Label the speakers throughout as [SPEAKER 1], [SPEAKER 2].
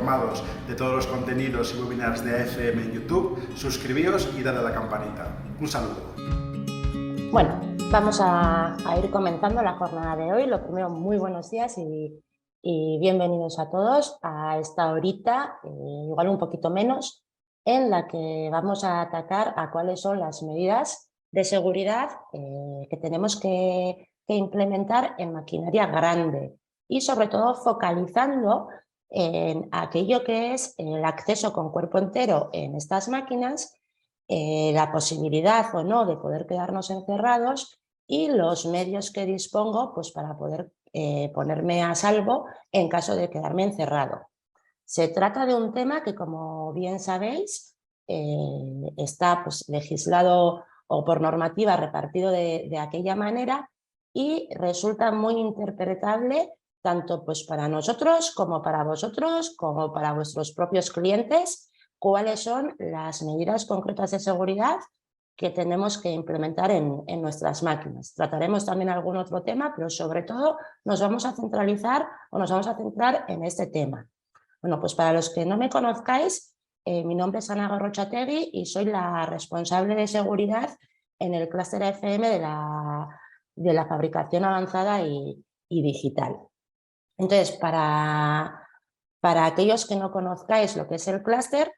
[SPEAKER 1] informados de todos los contenidos y webinars de AFM en YouTube, suscribíos y dale a la campanita. Un saludo.
[SPEAKER 2] Bueno, vamos a ir comenzando la jornada de hoy. Lo primero, muy buenos días y bienvenidos a todos a esta horita, igual un poquito menos, en la que vamos a atacar a cuáles son las medidas de seguridad que tenemos que implementar en maquinaria grande y sobre todo focalizando en aquello que es el acceso con cuerpo entero en estas máquinas, la posibilidad o no de poder quedarnos encerrados y los medios que dispongo pues, para poder ponerme a salvo en caso de quedarme encerrado. Se trata de un tema que, como bien sabéis, está pues, legislado o por normativa repartido de aquella manera y resulta muy interpretable tanto pues, para nosotros como para vosotros, como para vuestros propios clientes, cuáles son las medidas concretas de seguridad que tenemos que implementar en nuestras máquinas. Trataremos también algún otro tema, pero sobre todo nos vamos a centralizar o nos vamos a centrar en este tema. Bueno, pues para los que no me conozcáis, mi nombre es Ana Gorrochategui y soy la responsable de seguridad en el clúster AFM de la fabricación avanzada y digital. Entonces, para aquellos que no conozcáis lo que es el clúster,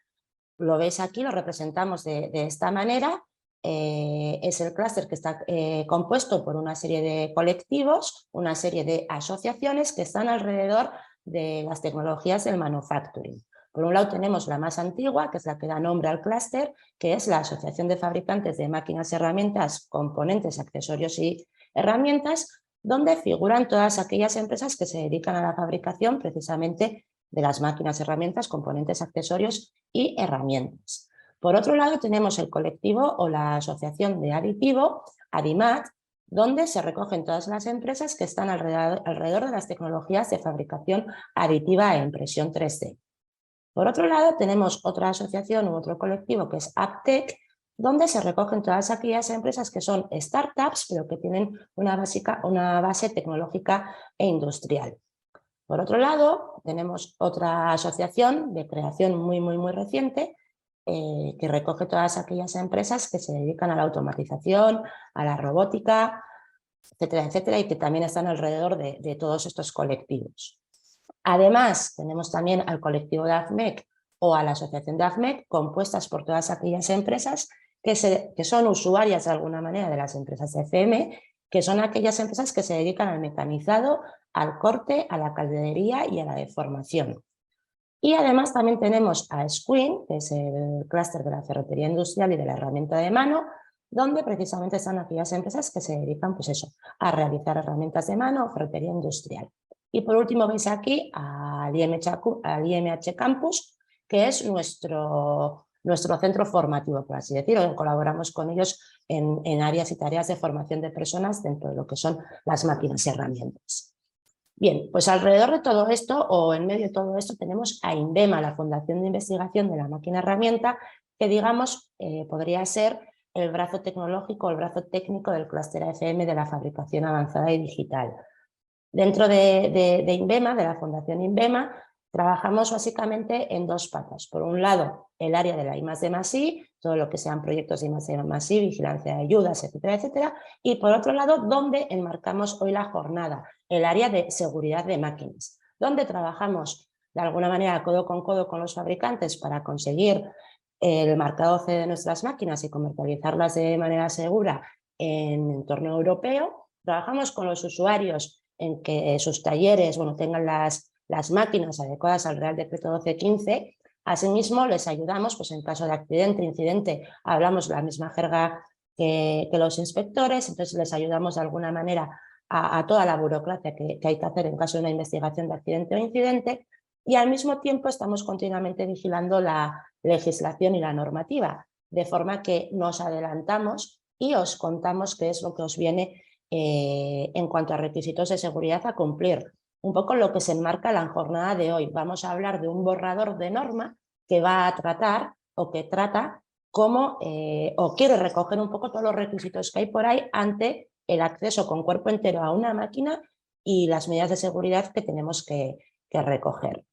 [SPEAKER 2] lo veis aquí, lo representamos de esta manera. Es el clúster que está compuesto por una serie de colectivos, una serie de asociaciones que están alrededor de las tecnologías del manufacturing. Por un lado tenemos la más antigua, que es la que da nombre al clúster, que es la Asociación de Fabricantes de Máquinas, Herramientas, Componentes, Accesorios y Herramientas, donde figuran todas aquellas empresas que se dedican a la fabricación precisamente de las máquinas, herramientas, componentes, accesorios y herramientas. Por otro lado tenemos el colectivo o la asociación de aditivo, ADIMAT, donde se recogen todas las empresas que están alrededor de las tecnologías de fabricación aditiva e impresión 3D. Por otro lado tenemos otra asociación u otro colectivo que es AppTech, donde se recogen todas aquellas empresas que son startups pero que tienen una base tecnológica e industrial. Por otro lado, tenemos otra asociación de creación muy reciente que recoge todas aquellas empresas que se dedican a la automatización, a la robótica, etcétera, etcétera, y que también están alrededor de todos estos colectivos. Además, tenemos también al colectivo de AFMEC o a la asociación de AFMEC, compuestas por todas aquellas empresas que son usuarias de alguna manera de las empresas de FM, que son aquellas empresas que se dedican al mecanizado, al corte, a la calderería y a la deformación. Y además también tenemos a SQUIN, que es el clúster de la ferretería industrial y de la herramienta de mano, donde precisamente están aquellas empresas que se dedican pues eso, a realizar herramientas de mano o ferretería industrial. Y por último veis aquí al IMH Campus, que es nuestro centro formativo, por así decirlo. Colaboramos con ellos en áreas y tareas de formación de personas dentro de lo que son las máquinas y herramientas. Bien, pues alrededor de todo esto o en medio de todo esto tenemos a INVEMA, la Fundación de Investigación de la Máquina Herramienta, que digamos podría ser el brazo tecnológico o el brazo técnico del clúster AFM de la fabricación avanzada y digital. Dentro de INVEMA, de la Fundación INVEMA, trabajamos básicamente en dos patas. Por un lado, el área de la I+D+I, todo lo que sean proyectos de I+D+I, vigilancia de ayudas, etcétera, etcétera. Y por otro lado, donde enmarcamos hoy la jornada, el área de seguridad de máquinas, donde trabajamos de alguna manera codo con los fabricantes para conseguir el marcado CE de nuestras máquinas y comercializarlas de manera segura en entorno europeo. Trabajamos con los usuarios en que sus talleres tengan las máquinas adecuadas al Real Decreto 1215. Asimismo, les ayudamos, pues en caso de accidente, incidente, hablamos la misma jerga que los inspectores, entonces les ayudamos de alguna manera a toda la burocracia que hay que hacer en caso de una investigación de accidente o incidente, y al mismo tiempo estamos continuamente vigilando la legislación y la normativa, de forma que nos adelantamos y os contamos qué es lo que os viene en cuanto a requisitos de seguridad a cumplir. Un poco lo que se enmarca en la jornada de hoy. Vamos a hablar de un borrador de norma que va a tratar o que trata cómo o quiere recoger un poco todos los requisitos que hay por ahí ante el acceso con cuerpo entero a una máquina y las medidas de seguridad que tenemos que recoger.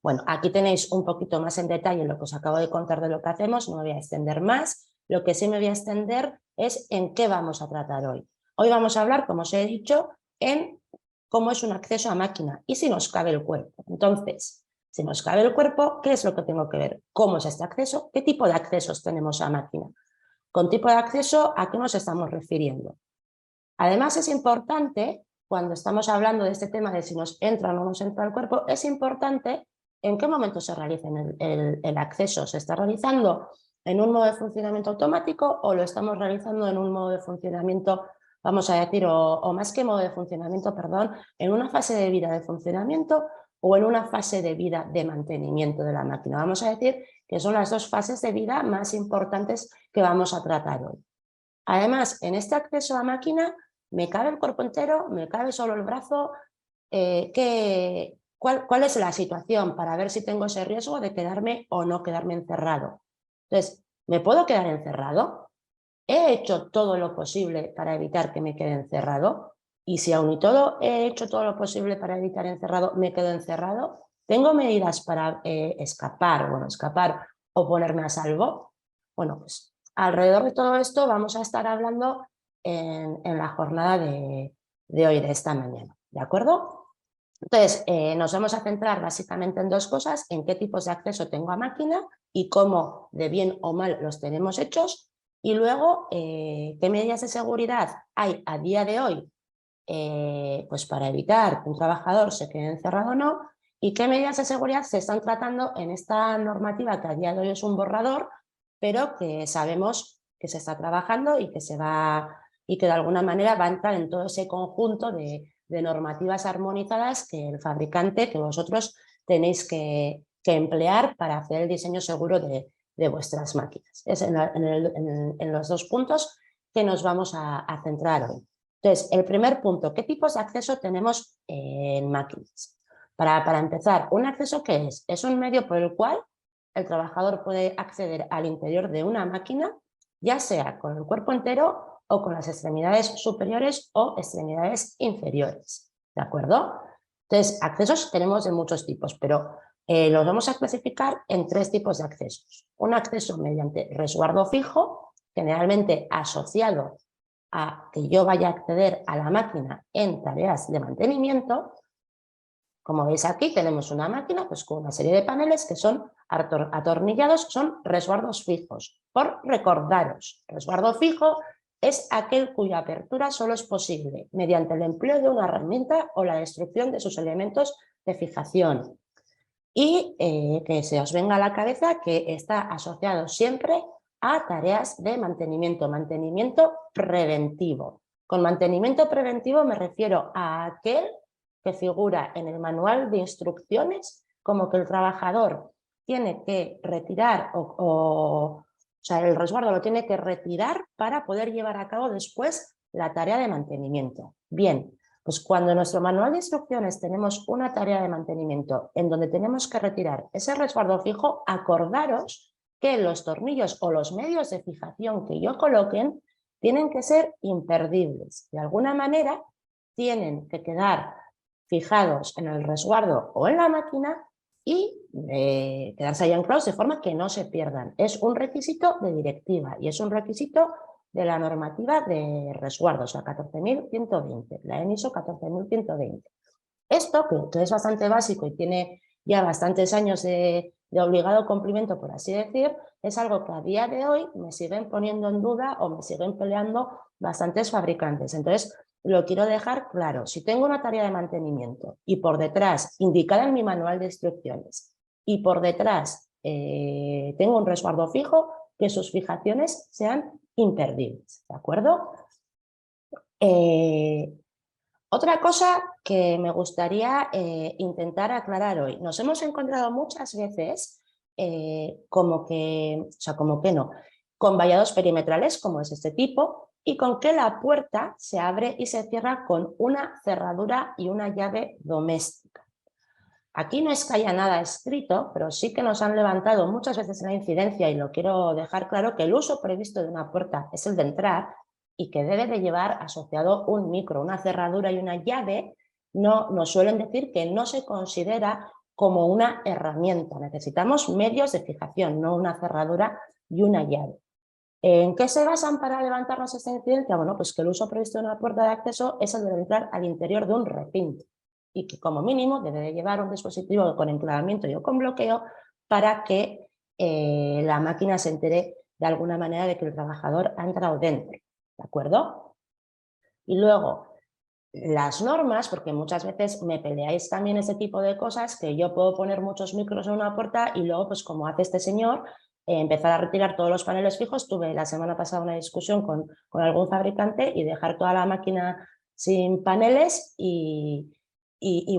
[SPEAKER 2] Bueno, aquí tenéis un poquito más en detalle lo que os acabo de contar de lo que hacemos, no me voy a extender más. Lo que sí me voy a extender es en qué vamos a tratar hoy. Hoy vamos a hablar, como os he dicho, en cómo es un acceso a máquina y si nos cabe el cuerpo. Entonces, si nos cabe el cuerpo, ¿qué es lo que tengo que ver? ¿Cómo es este acceso? ¿Qué tipo de accesos tenemos a máquina? Con tipo de acceso, ¿a qué nos estamos refiriendo? Además, es importante, cuando estamos hablando de este tema de si nos entra o no nos entra el cuerpo, es importante en qué momento se realiza el acceso. ¿Se está realizando en un modo de funcionamiento automático o lo estamos realizando en un modo de funcionamiento, vamos a decir, o más que modo de funcionamiento, perdón, en una fase de vida de funcionamiento o en una fase de vida de mantenimiento de la máquina? Vamos a decir que son las dos fases de vida más importantes que vamos a tratar hoy. Además, en este acceso a máquina, ¿me cabe el cuerpo entero? ¿Me cabe solo el brazo? ¿Cuál es la situación para ver si tengo ese riesgo de quedarme o no quedarme encerrado? Entonces, ¿me puedo quedar encerrado? ¿He hecho todo lo posible para evitar que me quede encerrado? Y si aún y todo he hecho todo lo posible para evitar encerrado, me quedo encerrado. ¿Tengo medidas para escapar o ponerme a salvo? Bueno, pues alrededor de todo esto vamos a estar hablando en la jornada de hoy, de esta mañana, ¿de acuerdo? Entonces, nos vamos a centrar básicamente en dos cosas: en qué tipos de acceso tengo a máquina y cómo de bien o mal los tenemos hechos, y luego qué medidas de seguridad hay a día de hoy pues para evitar que un trabajador se quede encerrado o no, y qué medidas de seguridad se están tratando en esta normativa que a día de hoy es un borrador, pero que sabemos que se está trabajando y que y que de alguna manera va a entrar en todo ese conjunto de normativas armonizadas que el fabricante, que vosotros tenéis que emplear para hacer el diseño seguro de vuestras máquinas. Es en los dos puntos que nos vamos a centrar hoy. Entonces, el primer punto: ¿qué tipos de acceso tenemos en máquinas? Para empezar, ¿un acceso qué es? Es un medio por el cual el trabajador puede acceder al interior de una máquina, ya sea con el cuerpo entero o con las extremidades superiores o extremidades inferiores, ¿de acuerdo? Entonces, accesos tenemos de muchos tipos, pero los vamos a clasificar en tres tipos de accesos. Un acceso mediante resguardo fijo, generalmente asociado a que yo vaya a acceder a la máquina en tareas de mantenimiento. Como veis aquí tenemos una máquina pues con una serie de paneles que son atornillados, son resguardos fijos. Por recordaros, resguardo fijo es aquel cuya apertura solo es posible mediante el empleo de una herramienta o la destrucción de sus elementos de fijación. Y que se os venga a la cabeza que está asociado siempre a tareas de mantenimiento preventivo. Con mantenimiento preventivo me refiero a aquel que figura en el manual de instrucciones como que el trabajador tiene que retirar o sea, el resguardo lo tiene que retirar para poder llevar a cabo después la tarea de mantenimiento. Bien, pues cuando en nuestro manual de instrucciones tenemos una tarea de mantenimiento en donde tenemos que retirar ese resguardo fijo, acordaros que los tornillos o los medios de fijación que yo coloquen tienen que ser imperdibles. De alguna manera tienen que quedar fijados en el resguardo o en la máquina y quedarse ahí anclados de forma que no se pierdan. Es un requisito de directiva y es un requisito de la normativa de resguardos, la 14.120, la ENISO 14.120. Esto, que es bastante básico y tiene ya bastantes años de obligado cumplimiento, por así decir, es algo que a día de hoy me siguen poniendo en duda o me siguen peleando bastantes fabricantes. Entonces, lo quiero dejar claro: si tengo una tarea de mantenimiento y por detrás, indicada en mi manual de instrucciones, y por detrás tengo un resguardo fijo, que sus fijaciones sean imperdibles, ¿de acuerdo? Otra cosa que me gustaría intentar aclarar hoy: nos hemos encontrado muchas veces como que no, con vallados perimetrales como es este tipo, y con que la puerta se abre y se cierra con una cerradura y una llave doméstica. Aquí no es que haya nada escrito, pero sí que nos han levantado muchas veces la incidencia, y lo quiero dejar claro, que el uso previsto de una puerta es el de entrar y que debe de llevar asociado un micro, una cerradura y una llave. No, nos suelen decir que no se considera como una herramienta. Necesitamos medios de fijación, no una cerradura y una llave. ¿En qué se basan para levantarnos esta incidencia? Bueno, pues que el uso previsto en una puerta de acceso es el de entrar al interior de un recinto y que como mínimo debe de llevar un dispositivo con enclavamiento y o con bloqueo para que la máquina se entere de alguna manera de que el trabajador ha entrado dentro, ¿de acuerdo? Y luego, las normas, porque muchas veces me peleáis también ese tipo de cosas, que yo puedo poner muchos micros en una puerta y luego, pues como hace este señor, empezar a retirar todos los paneles fijos. Tuve la semana pasada una discusión con algún fabricante y dejar toda la máquina sin paneles y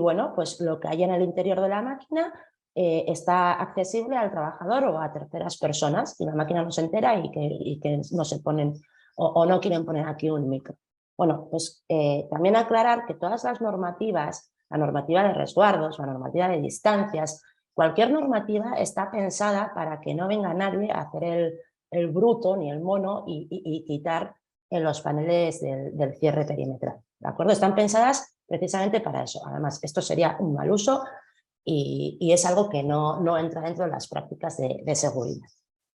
[SPEAKER 2] bueno, pues lo que hay en el interior de la máquina está accesible al trabajador o a terceras personas y la máquina no se entera y que no se ponen o no quieren poner aquí un micro. Bueno, pues también aclarar que todas las normativas, la normativa de resguardos, la normativa de distancias, cualquier normativa está pensada para que no venga nadie a hacer el bruto ni el mono y quitar en los paneles del cierre perimetral, ¿de acuerdo? Están pensadas precisamente para eso. Además, esto sería un mal uso y es algo que no entra dentro de las prácticas de seguridad.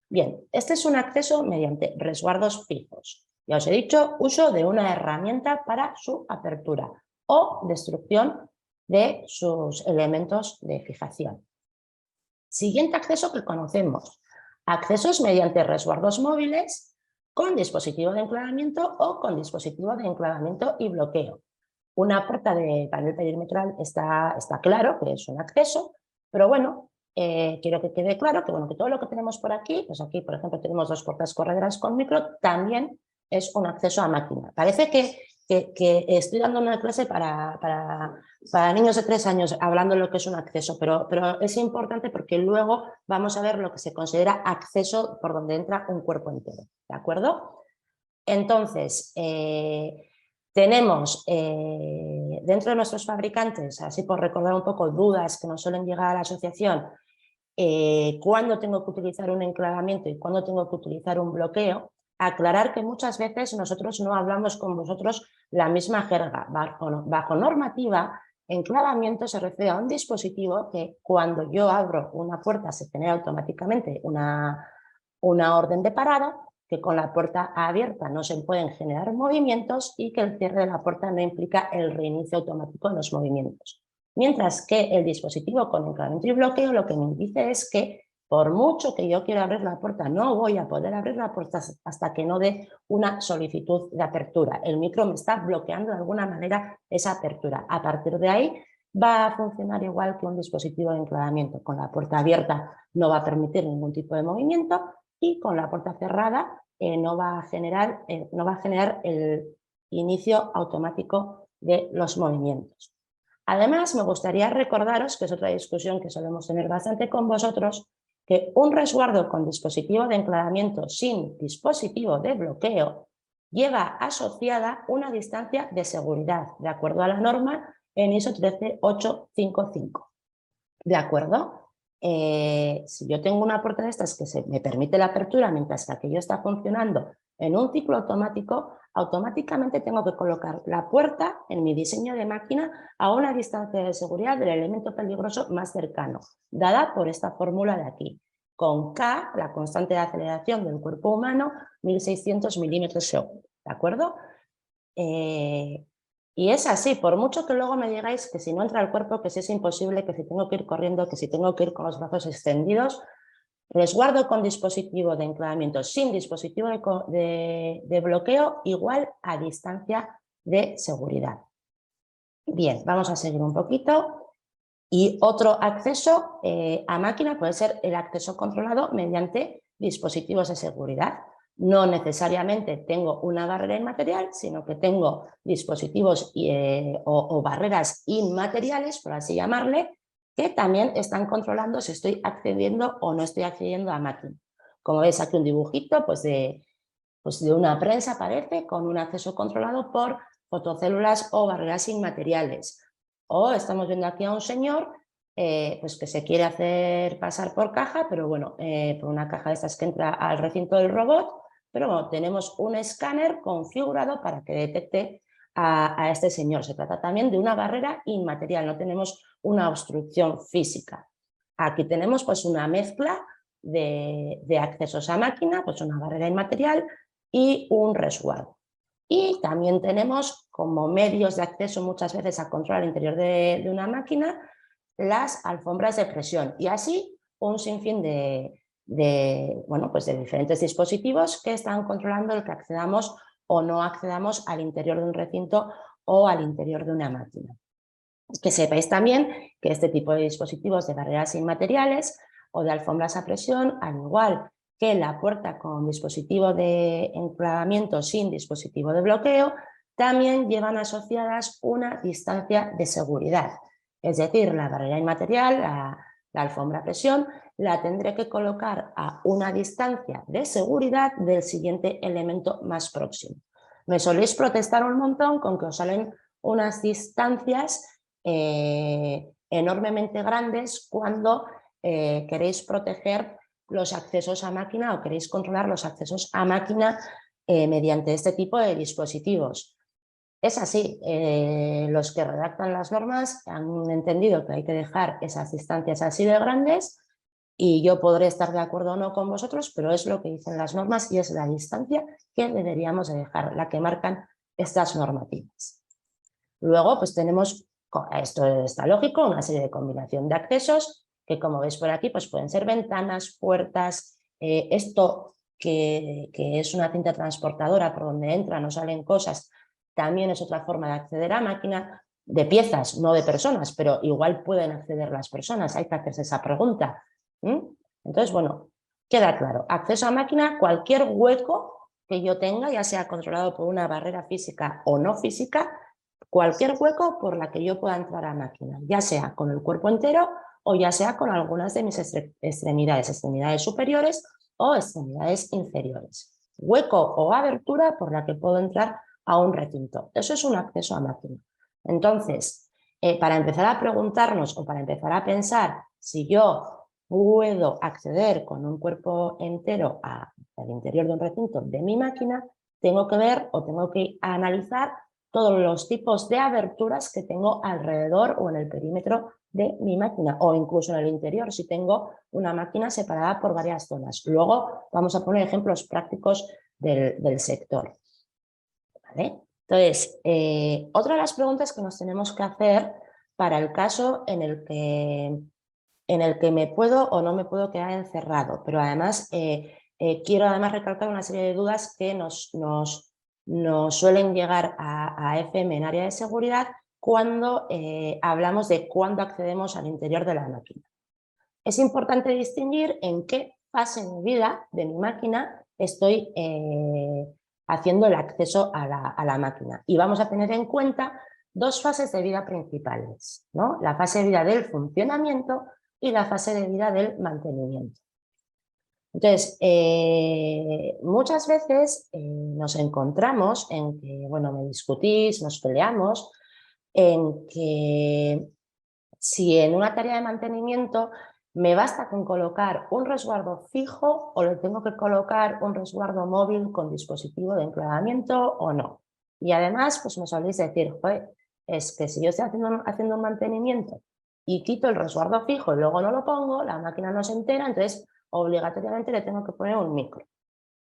[SPEAKER 2] Bien, este es un acceso mediante resguardos fijos. Ya os he dicho, uso de una herramienta para su apertura o destrucción de sus elementos de fijación. Siguiente acceso que conocemos, accesos mediante resguardos móviles con dispositivo de enclavamiento o con dispositivo de enclavamiento y bloqueo. Una puerta de panel perimetral está claro que es un acceso, pero bueno, quiero que quede claro que, bueno, que todo lo que tenemos por aquí, pues aquí por ejemplo tenemos dos puertas correderas con micro, también es un acceso a máquina. Parece que estoy dando una clase para niños de 3 años hablando de lo que es un acceso, pero es importante porque luego vamos a ver lo que se considera acceso por donde entra un cuerpo entero, ¿de acuerdo? Entonces, tenemos dentro de nuestros fabricantes, así por recordar un poco dudas que nos suelen llegar a la asociación, cuándo tengo que utilizar un enclavamiento y cuándo tengo que utilizar un bloqueo. Aclarar que muchas veces nosotros no hablamos con vosotros la misma jerga. Bajo normativa, enclavamiento se refiere a un dispositivo que cuando yo abro una puerta se genera automáticamente una orden de parada, que con la puerta abierta no se pueden generar movimientos y que el cierre de la puerta no implica el reinicio automático de los movimientos. Mientras que el dispositivo con enclavamiento y bloqueo lo que me dice es que por mucho que yo quiera abrir la puerta, no voy a poder abrir la puerta hasta que no dé una solicitud de apertura. El micro me está bloqueando de alguna manera esa apertura. A partir de ahí va a funcionar igual que un dispositivo de enclavamiento. Con la puerta abierta no va a permitir ningún tipo de movimiento y con la puerta cerrada no va a generar el inicio automático de los movimientos. Además, me gustaría recordaros, que es otra discusión que solemos tener bastante con vosotros, que un resguardo con dispositivo de enclavamiento sin dispositivo de bloqueo lleva asociada una distancia de seguridad, de acuerdo a la norma en ISO 13855. ¿De acuerdo? Si yo tengo una puerta de estas que me permite la apertura mientras que aquello está funcionando en un ciclo automático, automáticamente tengo que colocar la puerta en mi diseño de máquina a una distancia de seguridad del elemento peligroso más cercano, dada por esta fórmula de aquí, con K, la constante de aceleración del cuerpo humano, 1600 milímetros segundo, ¿de acuerdo? Y es así, por mucho que luego me digáis que si no entra el cuerpo, que si es imposible, que si tengo que ir corriendo, que si tengo que ir con los brazos extendidos, resguardo con dispositivo de enclavamiento sin dispositivo de bloqueo igual a distancia de seguridad. Bien, vamos a seguir un poquito. Y otro acceso a máquina puede ser el acceso controlado mediante dispositivos de seguridad. No necesariamente tengo una barrera inmaterial, sino que tengo dispositivos o barreras inmateriales, por así llamarle, que también están controlando si estoy accediendo o no estoy accediendo a máquina. Como veis aquí un dibujito pues de una prensa parece con un acceso controlado por fotocélulas o barreras inmateriales. O estamos viendo aquí a un señor pues que se quiere hacer pasar por caja, pero bueno, por una caja de estas que entra al recinto del robot, pero bueno, tenemos un escáner configurado para que detecte a este señor. Se trata también de una barrera inmaterial, no tenemos una obstrucción física. Aquí tenemos pues una mezcla de accesos a máquina, pues una barrera inmaterial y un resguardo. Y también tenemos como medios de acceso muchas veces a control al interior de una máquina las alfombras de presión y así un sinfín bueno, pues de diferentes dispositivos que están controlando el que accedamos o no accedamos al interior de un recinto o al interior de una máquina. Que sepáis también que este tipo de dispositivos de barreras inmateriales o de alfombras a presión, al igual que la puerta con dispositivo de enclavamiento sin dispositivo de bloqueo, también llevan asociadas una distancia de seguridad. Es decir, la barrera inmaterial, la alfombra a presión, la tendré que colocar a una distancia de seguridad del siguiente elemento más próximo. Me soléis protestar un montón con que os salen unas distancias enormemente grandes cuando queréis proteger los accesos a máquina o queréis controlar los accesos a máquina mediante este tipo de dispositivos. Es así, los que redactan las normas han entendido que hay que dejar esas distancias así de grandes y yo podré estar de acuerdo o no con vosotros, pero es lo que dicen las normas y es la distancia que deberíamos de dejar, la que marcan estas normativas. Luego, pues tenemos, esto está lógico, una serie de combinación de accesos que, como veis por aquí, pues pueden ser ventanas, puertas, esto que es una cinta transportadora por donde entran o salen cosas, también es otra forma de acceder a máquina, de piezas, no de personas, pero igual pueden acceder las personas, hay que hacerse esa pregunta. Entonces, bueno, queda claro, acceso a máquina, cualquier hueco que yo tenga, ya sea controlado por una barrera física o no física, cualquier hueco por la que yo pueda entrar a máquina, ya sea con el cuerpo entero o ya sea con algunas de mis extremidades superiores o extremidades inferiores. Hueco o abertura por la que puedo entrar a un recinto. Eso es un acceso a máquina. Entonces, para empezar a preguntarnos o para empezar a pensar si yo puedo acceder con un cuerpo entero al interior de un recinto de mi máquina, tengo que ver o tengo que analizar todos los tipos de aberturas que tengo alrededor o en el perímetro de mi máquina o incluso en el interior si tengo una máquina separada por varias zonas. Luego vamos a poner ejemplos prácticos del sector. ¿Vale? Entonces, otra de las preguntas que nos tenemos que hacer para el caso en el que me puedo o no me puedo quedar encerrado, pero además quiero además recalcar una serie de dudas que nos suelen llegar a FM en área de seguridad cuando hablamos de cuándo accedemos al interior de la máquina. Es importante distinguir en qué fase de vida de mi máquina estoy haciendo el acceso a la máquina. Y vamos a tener en cuenta dos fases de vida principales, ¿no? La fase de vida del funcionamiento y la fase de vida del mantenimiento. Entonces, muchas veces nos encontramos en que, bueno, me discutís, nos peleamos, en que si en una tarea de mantenimiento me basta con colocar un resguardo fijo o le tengo que colocar un resguardo móvil con dispositivo de enclavamiento o no. Y además, pues me soléis decir, joder, es que si yo estoy haciendo un mantenimiento y quito el resguardo fijo y luego no lo pongo, la máquina no se entera, entonces obligatoriamente le tengo que poner un micro.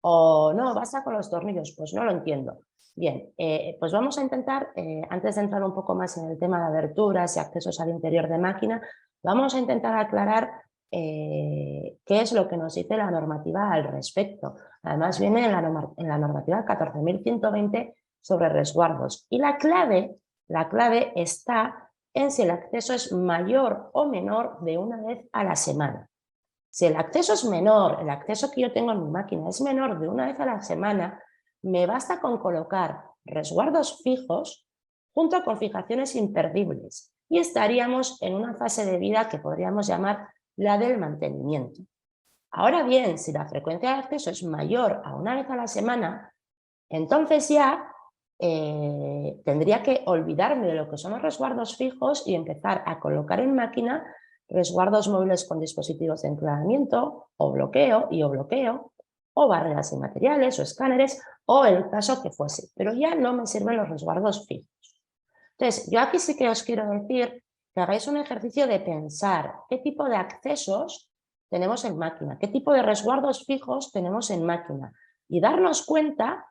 [SPEAKER 2] O no, basta con los tornillos, pues no lo entiendo. Bien, pues vamos a intentar, antes de entrar un poco más en el tema de aberturas y accesos al interior de máquina, vamos a intentar aclarar qué es lo que nos dice la normativa al respecto. Además viene en la normativa 14.120 sobre resguardos. Y la clave está en si el acceso es mayor o menor de una vez a la semana. Si el acceso es menor, el acceso que yo tengo en mi máquina es menor de una vez a la semana, me basta con colocar resguardos fijos junto con fijaciones imperdibles y estaríamos en una fase de vida que podríamos llamar la del mantenimiento. Ahora bien, si la frecuencia de acceso es mayor a una vez a la semana, entonces ya tendría que olvidarme de lo que son los resguardos fijos y empezar a colocar en máquina resguardos móviles con dispositivos de enclavamiento o bloqueo o barreras inmateriales o escáneres o el caso que fuese, pero ya no me sirven los resguardos fijos. Entonces, yo aquí sí que os quiero decir que hagáis un ejercicio de pensar qué tipo de accesos tenemos en máquina, qué tipo de resguardos fijos tenemos en máquina y darnos cuenta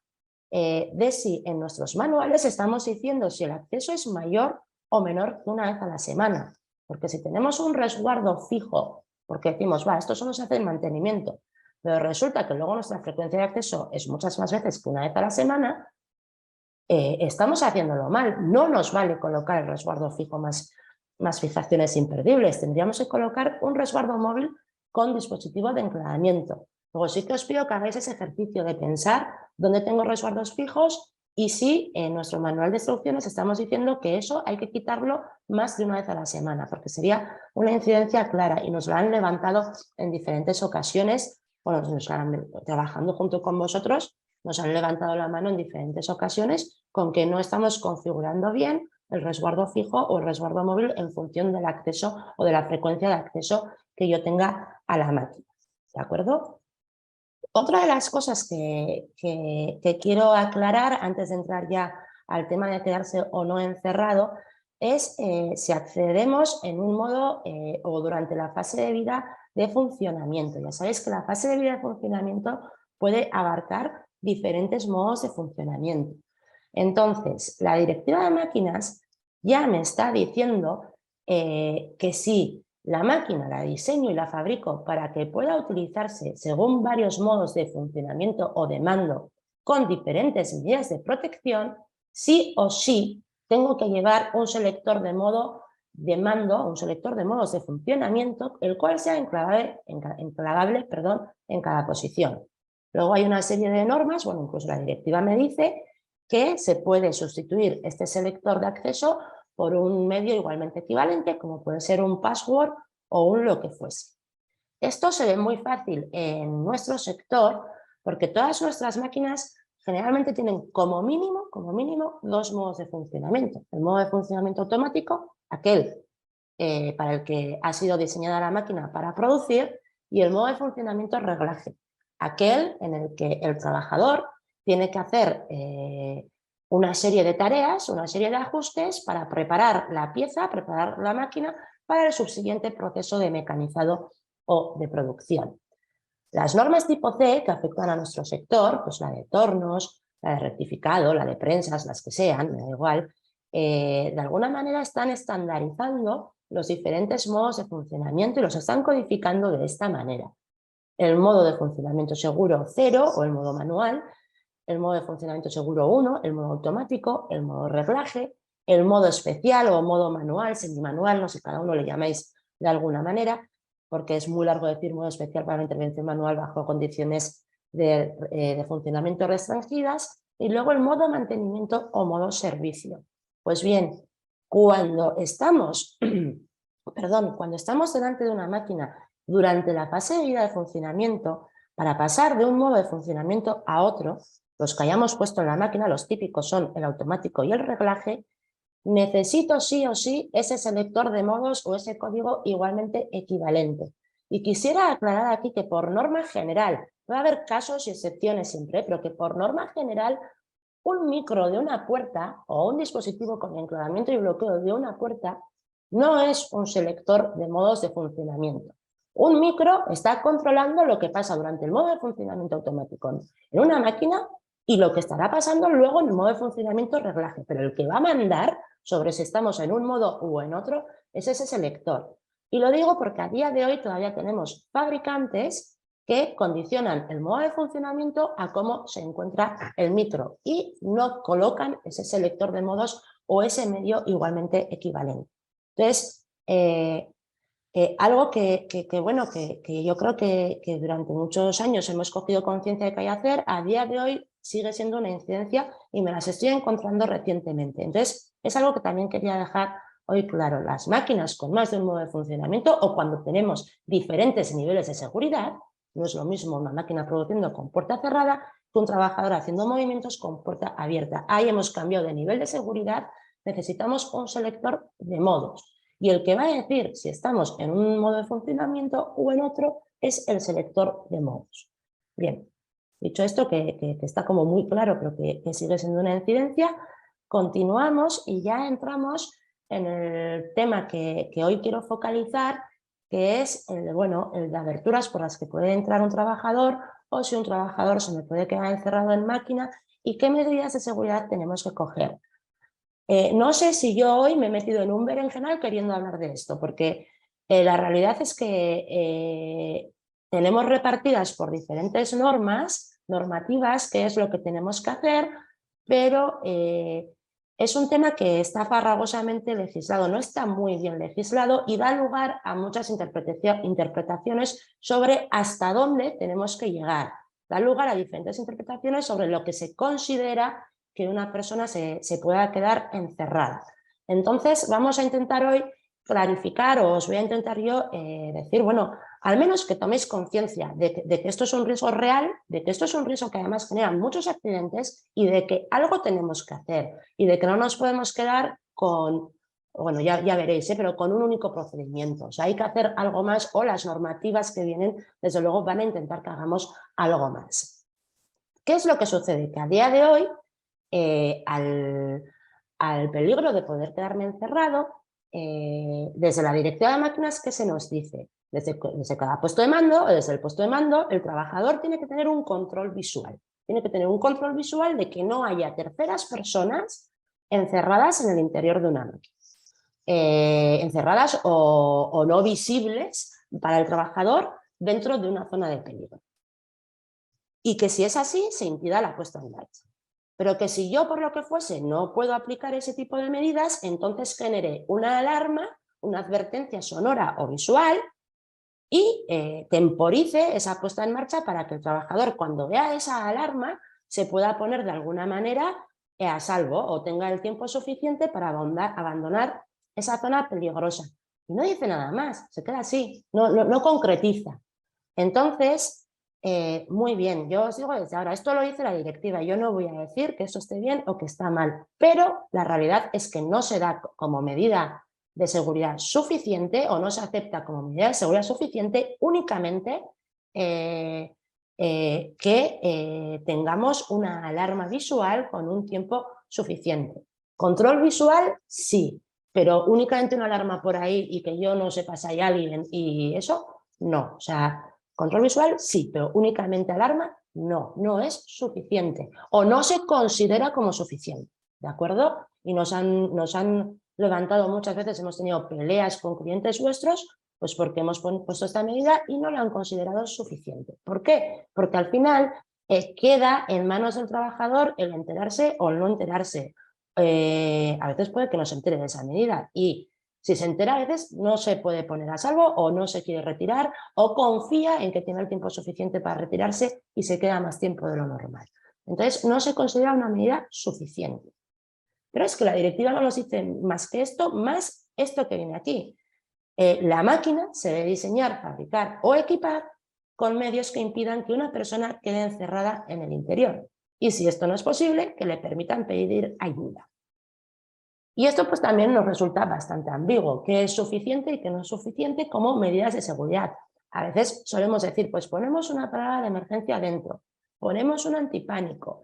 [SPEAKER 2] de si en nuestros manuales estamos diciendo si el acceso es mayor o menor que una vez a la semana. Porque si tenemos un resguardo fijo, porque decimos, va, esto solo se hace en mantenimiento, pero resulta que luego nuestra frecuencia de acceso es muchas más veces que una vez a la semana, estamos haciéndolo mal. No nos vale colocar el resguardo fijo más fijaciones imperdibles. Tendríamos que colocar un resguardo móvil con dispositivo de enclavamiento. Luego sí que os pido que hagáis ese ejercicio de pensar dónde tengo resguardos fijos y si en nuestro manual de instrucciones estamos diciendo que eso hay que quitarlo más de una vez a la semana, porque sería una incidencia clara y nos lo han levantado en diferentes ocasiones, bueno, trabajando junto con vosotros, nos han levantado la mano en diferentes ocasiones con que no estamos configurando bien el resguardo fijo o el resguardo móvil en función del acceso o de la frecuencia de acceso que yo tenga a la máquina. ¿De acuerdo? Otra de las cosas que quiero aclarar antes de entrar ya al tema de quedarse o no encerrado es si accedemos en un modo o durante la fase de vida de funcionamiento. Ya sabéis que la fase de vida de funcionamiento puede abarcar diferentes modos de funcionamiento. Entonces, la directiva de máquinas ya me está diciendo que si la máquina la diseño y la fabrico para que pueda utilizarse según varios modos de funcionamiento o de mando con diferentes medidas de protección, sí o sí tengo que llevar un selector de modo de mando, un selector de modos de funcionamiento, el cual sea enclavable en cada posición. Luego hay una serie de normas, bueno, incluso la directiva me dice que se puede sustituir este selector de acceso por un medio igualmente equivalente, como puede ser un password o un lo que fuese. Esto se ve muy fácil en nuestro sector porque todas nuestras máquinas generalmente tienen como mínimo dos modos de funcionamiento. El modo de funcionamiento automático, aquel para el que ha sido diseñada la máquina para producir, y el modo de funcionamiento reglaje, aquel en el que el trabajador tiene que hacer una serie de tareas, una serie de ajustes para preparar la pieza, preparar la máquina para el subsiguiente proceso de mecanizado o de producción. Las normas tipo C que afectan a nuestro sector, pues la de tornos, la de rectificado, la de prensas, las que sean, me da igual, de alguna manera están estandarizando los diferentes modos de funcionamiento y los están codificando de esta manera. El modo de funcionamiento seguro 0 o el modo manual, el modo de funcionamiento seguro 1, el modo automático, el modo reglaje, el modo especial o modo manual, semimanual, no sé, cada uno le llamáis de alguna manera, porque es muy largo decir modo especial para la intervención manual bajo condiciones de funcionamiento restringidas, y luego el modo mantenimiento o modo servicio. Pues bien, cuando estamos, cuando estamos delante de una máquina durante la fase de vida de funcionamiento, para pasar de un modo de funcionamiento a otro, los que hayamos puesto en la máquina, los típicos son el automático y el reglaje, necesito sí o sí ese selector de modos o ese código igualmente equivalente. Y quisiera aclarar aquí que por norma general, va a haber casos y excepciones siempre, pero que por norma general un micro de una puerta o un dispositivo con enclavamiento y bloqueo de una puerta no es un selector de modos de funcionamiento. Un micro está controlando lo que pasa durante el modo de funcionamiento automático en una máquina y lo que estará pasando luego en el modo de funcionamiento reglaje, pero el que va a mandar sobre si estamos en un modo u en otro es ese selector. Y lo digo porque a día de hoy todavía tenemos fabricantes que condicionan el modo de funcionamiento a cómo se encuentra el micro y no colocan ese selector de modos o ese medio igualmente equivalente. Entonces, algo que yo creo que durante muchos años hemos cogido conciencia de que hay que hacer, a día de hoy sigue siendo una incidencia y me las estoy encontrando recientemente. Entonces, es algo que también quería dejar hoy claro. Las máquinas con más de un modo de funcionamiento o cuando tenemos diferentes niveles de seguridad, no es lo mismo una máquina produciendo con puerta cerrada que un trabajador haciendo movimientos con puerta abierta. Ahí hemos cambiado de nivel de seguridad, necesitamos un selector de modos. Y el que va a decir si estamos en un modo de funcionamiento o en otro es el selector de modos. Bien, Dicho esto, que está como muy claro, pero que sigue siendo una incidencia, continuamos y ya entramos en el tema que hoy quiero focalizar, que es el de aberturas por las que puede entrar un trabajador o si un trabajador se me puede quedar encerrado en máquina y qué medidas de seguridad tenemos que coger. No sé si yo hoy me he metido en un berenjenal queriendo hablar de esto, porque la realidad es que tenemos repartidas por diferentes normativas, qué es lo que tenemos que hacer, pero es un tema que está farragosamente legislado, no está muy bien legislado y da lugar a muchas interpretaciones sobre hasta dónde tenemos que llegar. Da lugar a diferentes interpretaciones sobre lo que se considera que una persona se pueda quedar encerrada. Entonces vamos a intentar hoy clarificar, o os voy a intentar yo decir, bueno, al menos que toméis conciencia de que esto es un riesgo real, de que esto es un riesgo que además genera muchos accidentes y de que algo tenemos que hacer y de que no nos podemos quedar con, bueno, ya veréis, pero con un único procedimiento. O sea, hay que hacer algo más o las normativas que vienen, desde luego, van a intentar que hagamos algo más. ¿Qué es lo que sucede? Que a día de hoy, al peligro de poder quedarme encerrado, desde la directiva de máquinas, ¿qué se nos dice? Desde cada puesto de mando o desde el puesto de mando, el trabajador tiene que tener un control visual. Tiene que tener un control visual de que no haya terceras personas encerradas en el interior de una máquina. Encerradas o no visibles para el trabajador dentro de una zona de peligro. Y que si es así, se impida la puesta en marcha. Pero que si yo, por lo que fuese, no puedo aplicar ese tipo de medidas, entonces genere una alarma, una advertencia sonora o visual y temporice esa puesta en marcha para que el trabajador, cuando vea esa alarma, se pueda poner de alguna manera a salvo o tenga el tiempo suficiente para abandonar esa zona peligrosa. Y no dice nada más, se queda así, no concretiza. Entonces, muy bien, yo os digo desde ahora, esto lo dice la directiva, yo no voy a decir que eso esté bien o que está mal, pero la realidad es que no se da como medida de seguridad suficiente o no se acepta como medida de seguridad suficiente únicamente que tengamos una alarma visual con un tiempo suficiente. Control visual, sí, pero únicamente una alarma por ahí y que yo no sepa si hay alguien y eso, no, o sea... Control visual, sí, pero únicamente alarma, no es suficiente o no se considera como suficiente, ¿de acuerdo? Y nos han levantado muchas veces, hemos tenido peleas con clientes vuestros, pues porque hemos puesto esta medida y no la han considerado suficiente. ¿Por qué? Porque al final queda en manos del trabajador el enterarse o no enterarse. A veces puede que no se entere de esa medida y si se entera, a veces no se puede poner a salvo o no se quiere retirar o confía en que tiene el tiempo suficiente para retirarse y se queda más tiempo de lo normal. Entonces, no se considera una medida suficiente. Pero es que la directiva no nos dice más que esto, más esto que viene aquí. La máquina se debe diseñar, fabricar o equipar con medios que impidan que una persona quede encerrada en el interior. Y si esto no es posible, que le permitan pedir ayuda. Y esto pues también nos resulta bastante ambiguo, qué es suficiente y qué no es suficiente como medidas de seguridad. A veces solemos decir, pues ponemos una parada de emergencia dentro, ponemos un antipánico,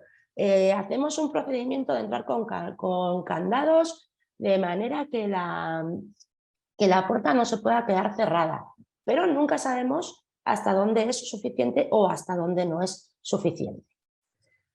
[SPEAKER 2] hacemos un procedimiento de entrar con candados de manera que la puerta no se pueda quedar cerrada, pero nunca sabemos hasta dónde es suficiente o hasta dónde no es suficiente.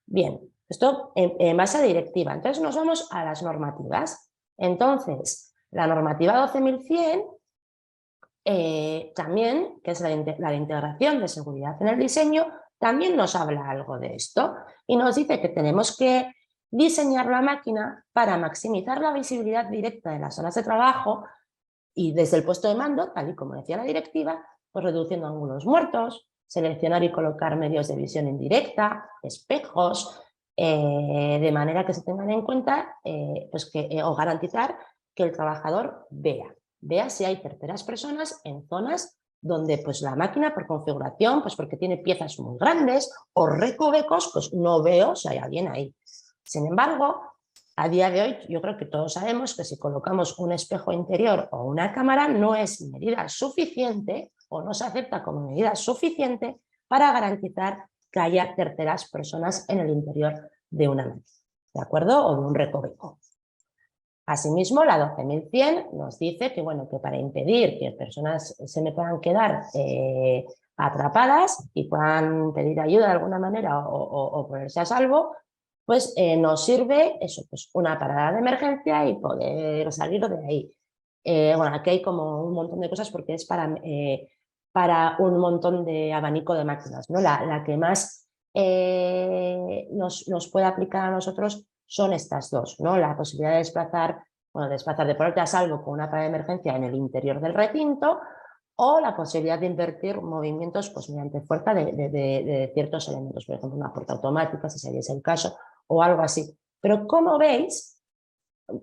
[SPEAKER 2] Bien, esto en base a directiva. Entonces nos vamos a las normativas. Entonces, la normativa 12.100, también, que es la de integración de seguridad en el diseño, también nos habla algo de esto y nos dice que tenemos que diseñar la máquina para maximizar la visibilidad directa de las zonas de trabajo y desde el puesto de mando, tal y como decía la directiva, pues reduciendo ángulos muertos, seleccionar y colocar medios de visión indirecta, espejos, de manera que se tengan en cuenta pues o garantizar que el trabajador vea si hay terceras personas en zonas donde pues la máquina por configuración, pues porque tiene piezas muy grandes o recovecos, pues no veo si hay alguien ahí. Sin embargo, a día de hoy yo creo que todos sabemos que si colocamos un espejo interior o una cámara no es medida suficiente o no se acepta como medida suficiente para garantizar que haya terceras personas en el interior de una máquina, ¿de acuerdo? O de un recoveco. Asimismo, la 12.100 nos dice que, bueno, que para impedir que personas se me puedan quedar atrapadas y puedan pedir ayuda de alguna manera o ponerse a salvo, pues nos sirve eso, pues una parada de emergencia y poder salir de ahí. Bueno, aquí hay como un montón de cosas porque es para un montón de abanico de máquinas, ¿no? La que más nos puede aplicar a nosotros son estas dos, ¿no? La posibilidad de de ponerte a salvo con una parada de emergencia en el interior del recinto, o la posibilidad de invertir movimientos pues, mediante fuerza de ciertos elementos, por ejemplo, una puerta automática, si ese es el caso, o algo así. Pero como veis,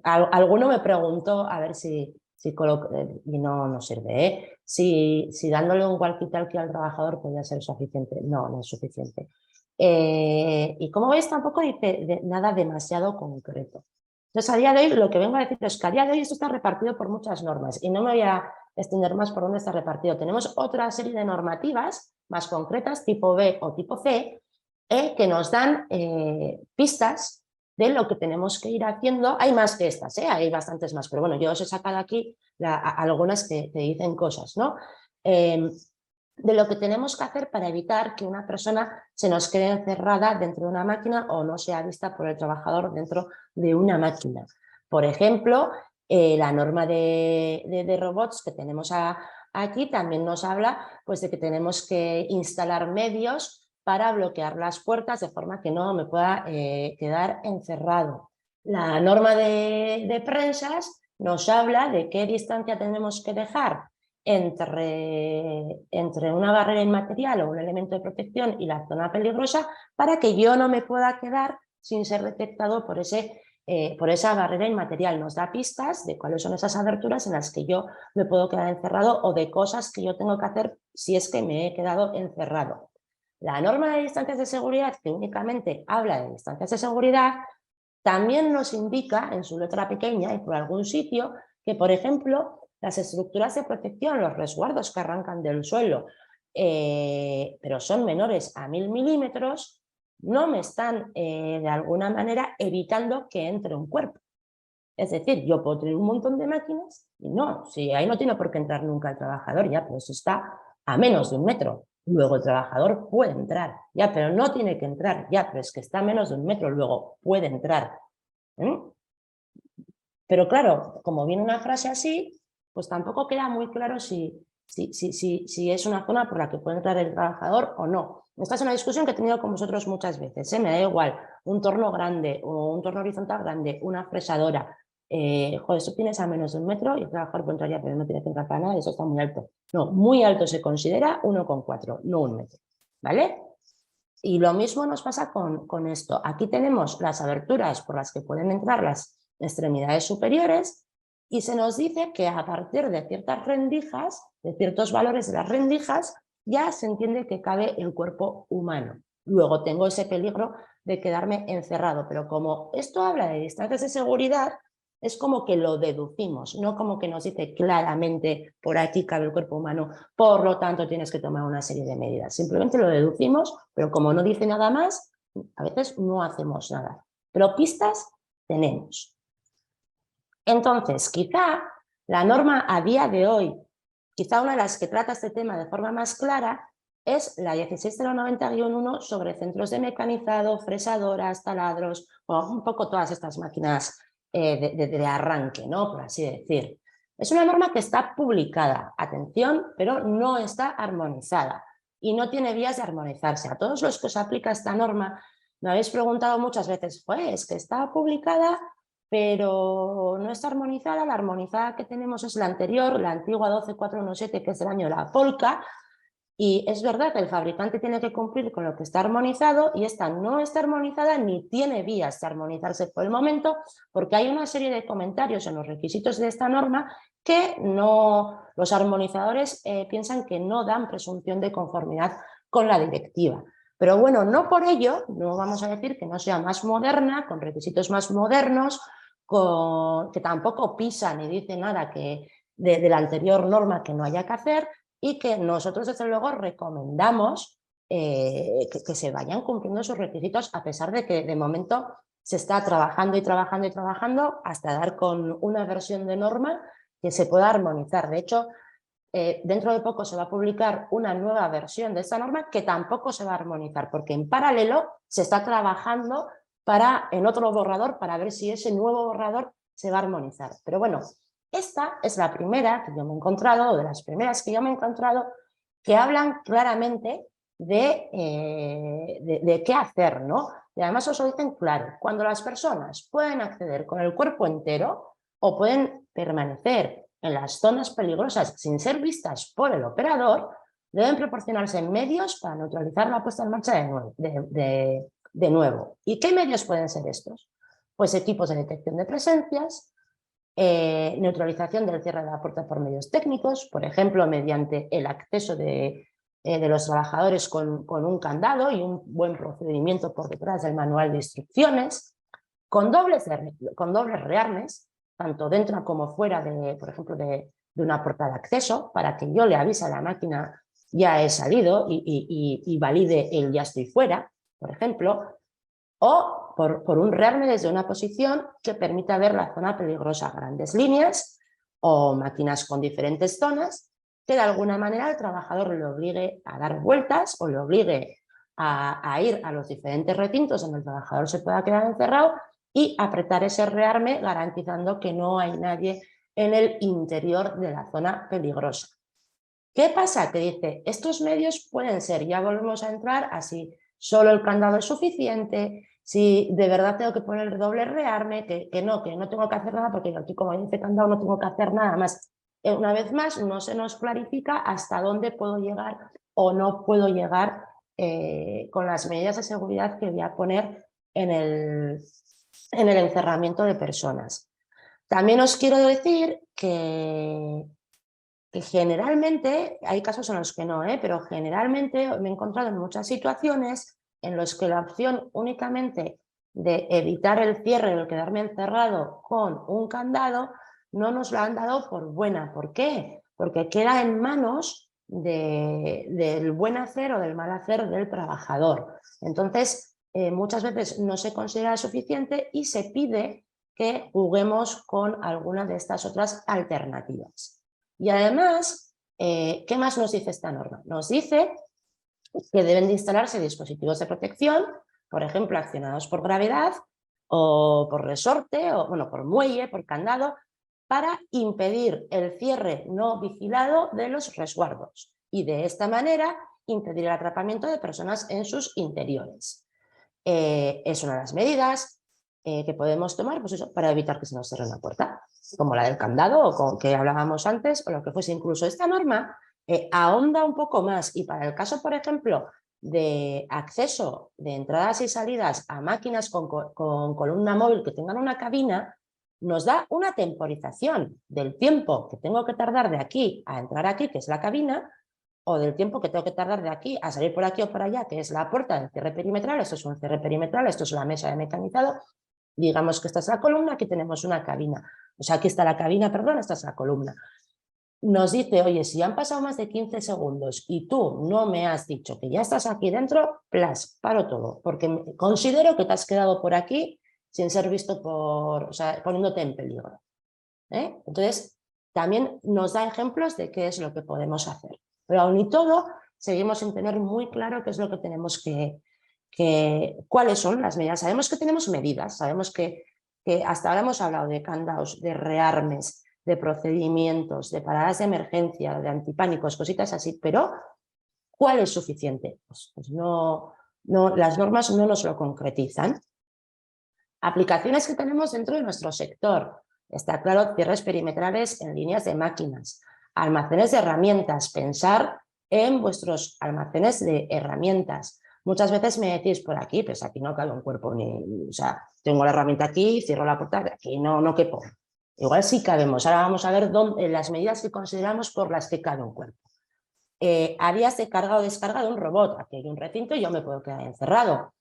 [SPEAKER 2] alguno me preguntó, a ver si y no sirve, ¿eh? Si dándole un walkie-talkie al trabajador podría ser suficiente. No, no es suficiente. Y como veis, tampoco dice nada demasiado concreto. Entonces, a día de hoy, lo que vengo a decir es que a día de hoy esto está repartido por muchas normas y no me voy a extender más por dónde está repartido. Tenemos otra serie de normativas más concretas, tipo B o tipo C, que nos dan pistas de lo que tenemos que ir haciendo. Hay más que estas, hay bastantes más, pero bueno, yo os he sacado aquí algunas que dicen cosas, ¿no? De lo que tenemos que hacer para evitar que una persona se nos quede encerrada dentro de una máquina o no sea vista por el trabajador dentro de una máquina. Por ejemplo, la norma de robots que tenemos aquí también nos habla pues, de que tenemos que instalar medios para bloquear las puertas de forma que no me pueda quedar encerrado. La norma de prensas nos habla de qué distancia tenemos que dejar entre una barrera inmaterial o un elemento de protección y la zona peligrosa para que yo no me pueda quedar sin ser detectado por esa barrera inmaterial. Nos da pistas de cuáles son esas aberturas en las que yo me puedo quedar encerrado o de cosas que yo tengo que hacer si es que me he quedado encerrado. La norma de distancias de seguridad, que únicamente habla de distancias de seguridad, también nos indica en su letra pequeña y por algún sitio que, por ejemplo, las estructuras de protección, los resguardos que arrancan del suelo, pero son menores a 1000 milímetros, no me están de alguna manera evitando que entre un cuerpo. Es decir, yo puedo tener un montón de máquinas y no, si ahí no tiene por qué entrar nunca el trabajador, ya, pero eso está a menos de 1 metro. Luego el trabajador puede entrar, ya, pero no tiene que entrar, ya, pero es que está a menos de 1 metro, luego puede entrar. Pero claro, como viene una frase así, pues tampoco queda muy claro si es una zona por la que puede entrar el trabajador o no. Esta es una discusión que he tenido con vosotros muchas veces, me da igual, un torno grande o un torno horizontal grande, una fresadora, joder, eso tienes a menos de 1 metro y el trabajador puede entrar ya, pero no tiene que entrar para nada y eso está muy alto. No, muy alto se considera 1,4, no 1 metro, ¿vale? Y lo mismo nos pasa con esto. Aquí tenemos las aberturas por las que pueden entrar las extremidades superiores y se nos dice que a partir de ciertas rendijas, de ciertos valores de las rendijas, ya se entiende que cabe el cuerpo humano. Luego tengo ese peligro de quedarme encerrado, pero como esto habla de distancias de seguridad, es como que lo deducimos, no como que nos dice claramente por aquí cabe el cuerpo humano, por lo tanto tienes que tomar una serie de medidas. Simplemente lo deducimos, pero como no dice nada más, a veces no hacemos nada. Pero pistas tenemos. Entonces, quizá la norma a día de hoy, quizá una de las que trata este tema de forma más clara, es la 16090-1 sobre centros de mecanizado, fresadoras, taladros, o un poco todas estas máquinas de arranque, ¿no? Por así decir. Es una norma que está publicada, atención, pero no está armonizada y no tiene vías de armonizarse. A todos los que os aplica esta norma, me habéis preguntado muchas veces, pues que está publicada, pero no está armonizada. La armonizada que tenemos es la anterior, la antigua 12417, que es del año de la Polka, y es verdad que el fabricante tiene que cumplir con lo que está armonizado y esta no está armonizada ni tiene vías de armonizarse por el momento porque hay una serie de comentarios en los requisitos de esta norma que los armonizadores piensan que no dan presunción de conformidad con la directiva. Pero bueno, no por ello, no vamos a decir que no sea más moderna, con requisitos más modernos, que tampoco pisa ni dice nada de la anterior norma que no haya que hacer, y que nosotros desde luego recomendamos que se vayan cumpliendo sus requisitos, a pesar de que de momento se está trabajando y trabajando y trabajando hasta dar con una versión de norma que se pueda armonizar. De hecho, dentro de poco se va a publicar una nueva versión de esta norma que tampoco se va a armonizar, porque en paralelo se está trabajando en otro borrador para ver si ese nuevo borrador se va a armonizar. Pero bueno, esta es la primera que yo me he encontrado, o de las primeras que yo me he encontrado, que hablan claramente de qué hacer, ¿no? Y además os lo dicen claro, cuando las personas pueden acceder con el cuerpo entero o pueden permanecer en las zonas peligrosas sin ser vistas por el operador, deben proporcionarse medios para neutralizar la puesta en marcha de nuevo. ¿Y qué medios pueden ser estos? Pues equipos de detección de presencias, neutralización del cierre de la puerta por medios técnicos, por ejemplo, mediante el acceso de los trabajadores con un candado y un buen procedimiento por detrás del manual de instrucciones, con dobles rearmes, tanto dentro como fuera, por ejemplo, de una puerta de acceso, para que yo le avise a la máquina ya he salido y valide el ya estoy fuera, por ejemplo, o por un rearme desde una posición que permita ver la zona peligrosa, grandes líneas o máquinas con diferentes zonas, que de alguna manera el trabajador le obligue a dar vueltas o le obligue a ir a los diferentes recintos donde el trabajador se pueda quedar encerrado y apretar ese rearme garantizando que no hay nadie en el interior de la zona peligrosa. ¿Qué pasa? Que dice, estos medios pueden ser, ya volvemos a entrar así, solo el candado es suficiente, si de verdad tengo que poner doble rearme, que no tengo que hacer nada, porque aquí como dice candado no tengo que hacer nada más. Una vez más, no se nos clarifica hasta dónde puedo llegar o no puedo llegar con las medidas de seguridad que voy a poner en el encerramiento de personas. También os quiero decir que generalmente, hay casos en los que no, pero generalmente me he encontrado en muchas situaciones en las que la opción únicamente de evitar el cierre o el quedarme encerrado con un candado no nos lo han dado por buena. ¿Por qué? Porque queda en manos del buen hacer o del mal hacer del trabajador. Entonces, muchas veces no se considera suficiente y se pide que juguemos con alguna de estas otras alternativas. Y además, ¿qué más nos dice esta norma? Nos dice que deben de instalarse dispositivos de protección, por ejemplo, accionados por gravedad o por resorte, o bueno, por muelle, por candado, para impedir el cierre no vigilado de los resguardos y de esta manera impedir el atrapamiento de personas en sus interiores. Es una de las medidas que podemos tomar, pues eso, para evitar que se nos cierre una puerta, como la del candado o con que hablábamos antes, o lo que fuese. Incluso esta norma ahonda un poco más, y para el caso, por ejemplo, de acceso de entradas y salidas a máquinas con columna móvil que tengan una cabina, nos da una temporización del tiempo que tengo que tardar de aquí a entrar aquí, que es la cabina, o del tiempo que tengo que tardar de aquí a salir por aquí o por allá, que es la puerta del cierre perimetral. Esto es un cierre perimetral, esto es la mesa de mecanizado. Digamos que esta es la columna, aquí tenemos una cabina. O sea, aquí está la cabina, perdón, esta es la columna. Nos dice, oye, si han pasado más de 15 segundos y tú no me has dicho que ya estás aquí dentro, paro todo, porque considero que te has quedado por aquí sin ser visto o sea, poniéndote en peligro. Entonces, también nos da ejemplos de qué es lo que podemos hacer. Pero aún y todo, seguimos sin tener muy claro qué es lo que tenemos cuáles son las medidas. Sabemos que tenemos medidas, sabemos que hasta ahora hemos hablado de candados, de rearmes, de procedimientos, de paradas de emergencia, de antipánicos, cositas así, pero ¿cuál es suficiente? Pues no, las normas no nos lo concretizan. Aplicaciones que tenemos dentro de nuestro sector. Está claro, cierres perimetrales en líneas de máquinas, almacenes de herramientas, pensar en vuestros almacenes de herramientas. Muchas veces me decís por aquí, pues aquí no cabe un cuerpo, o sea, tengo la herramienta aquí, cierro la puerta, aquí no quepo. Igual sí cabemos. Ahora vamos a ver las medidas que consideramos por las que cabe un cuerpo. Áreas de carga o descarga de un robot. Aquí hay un recinto y yo me puedo quedar encerrado.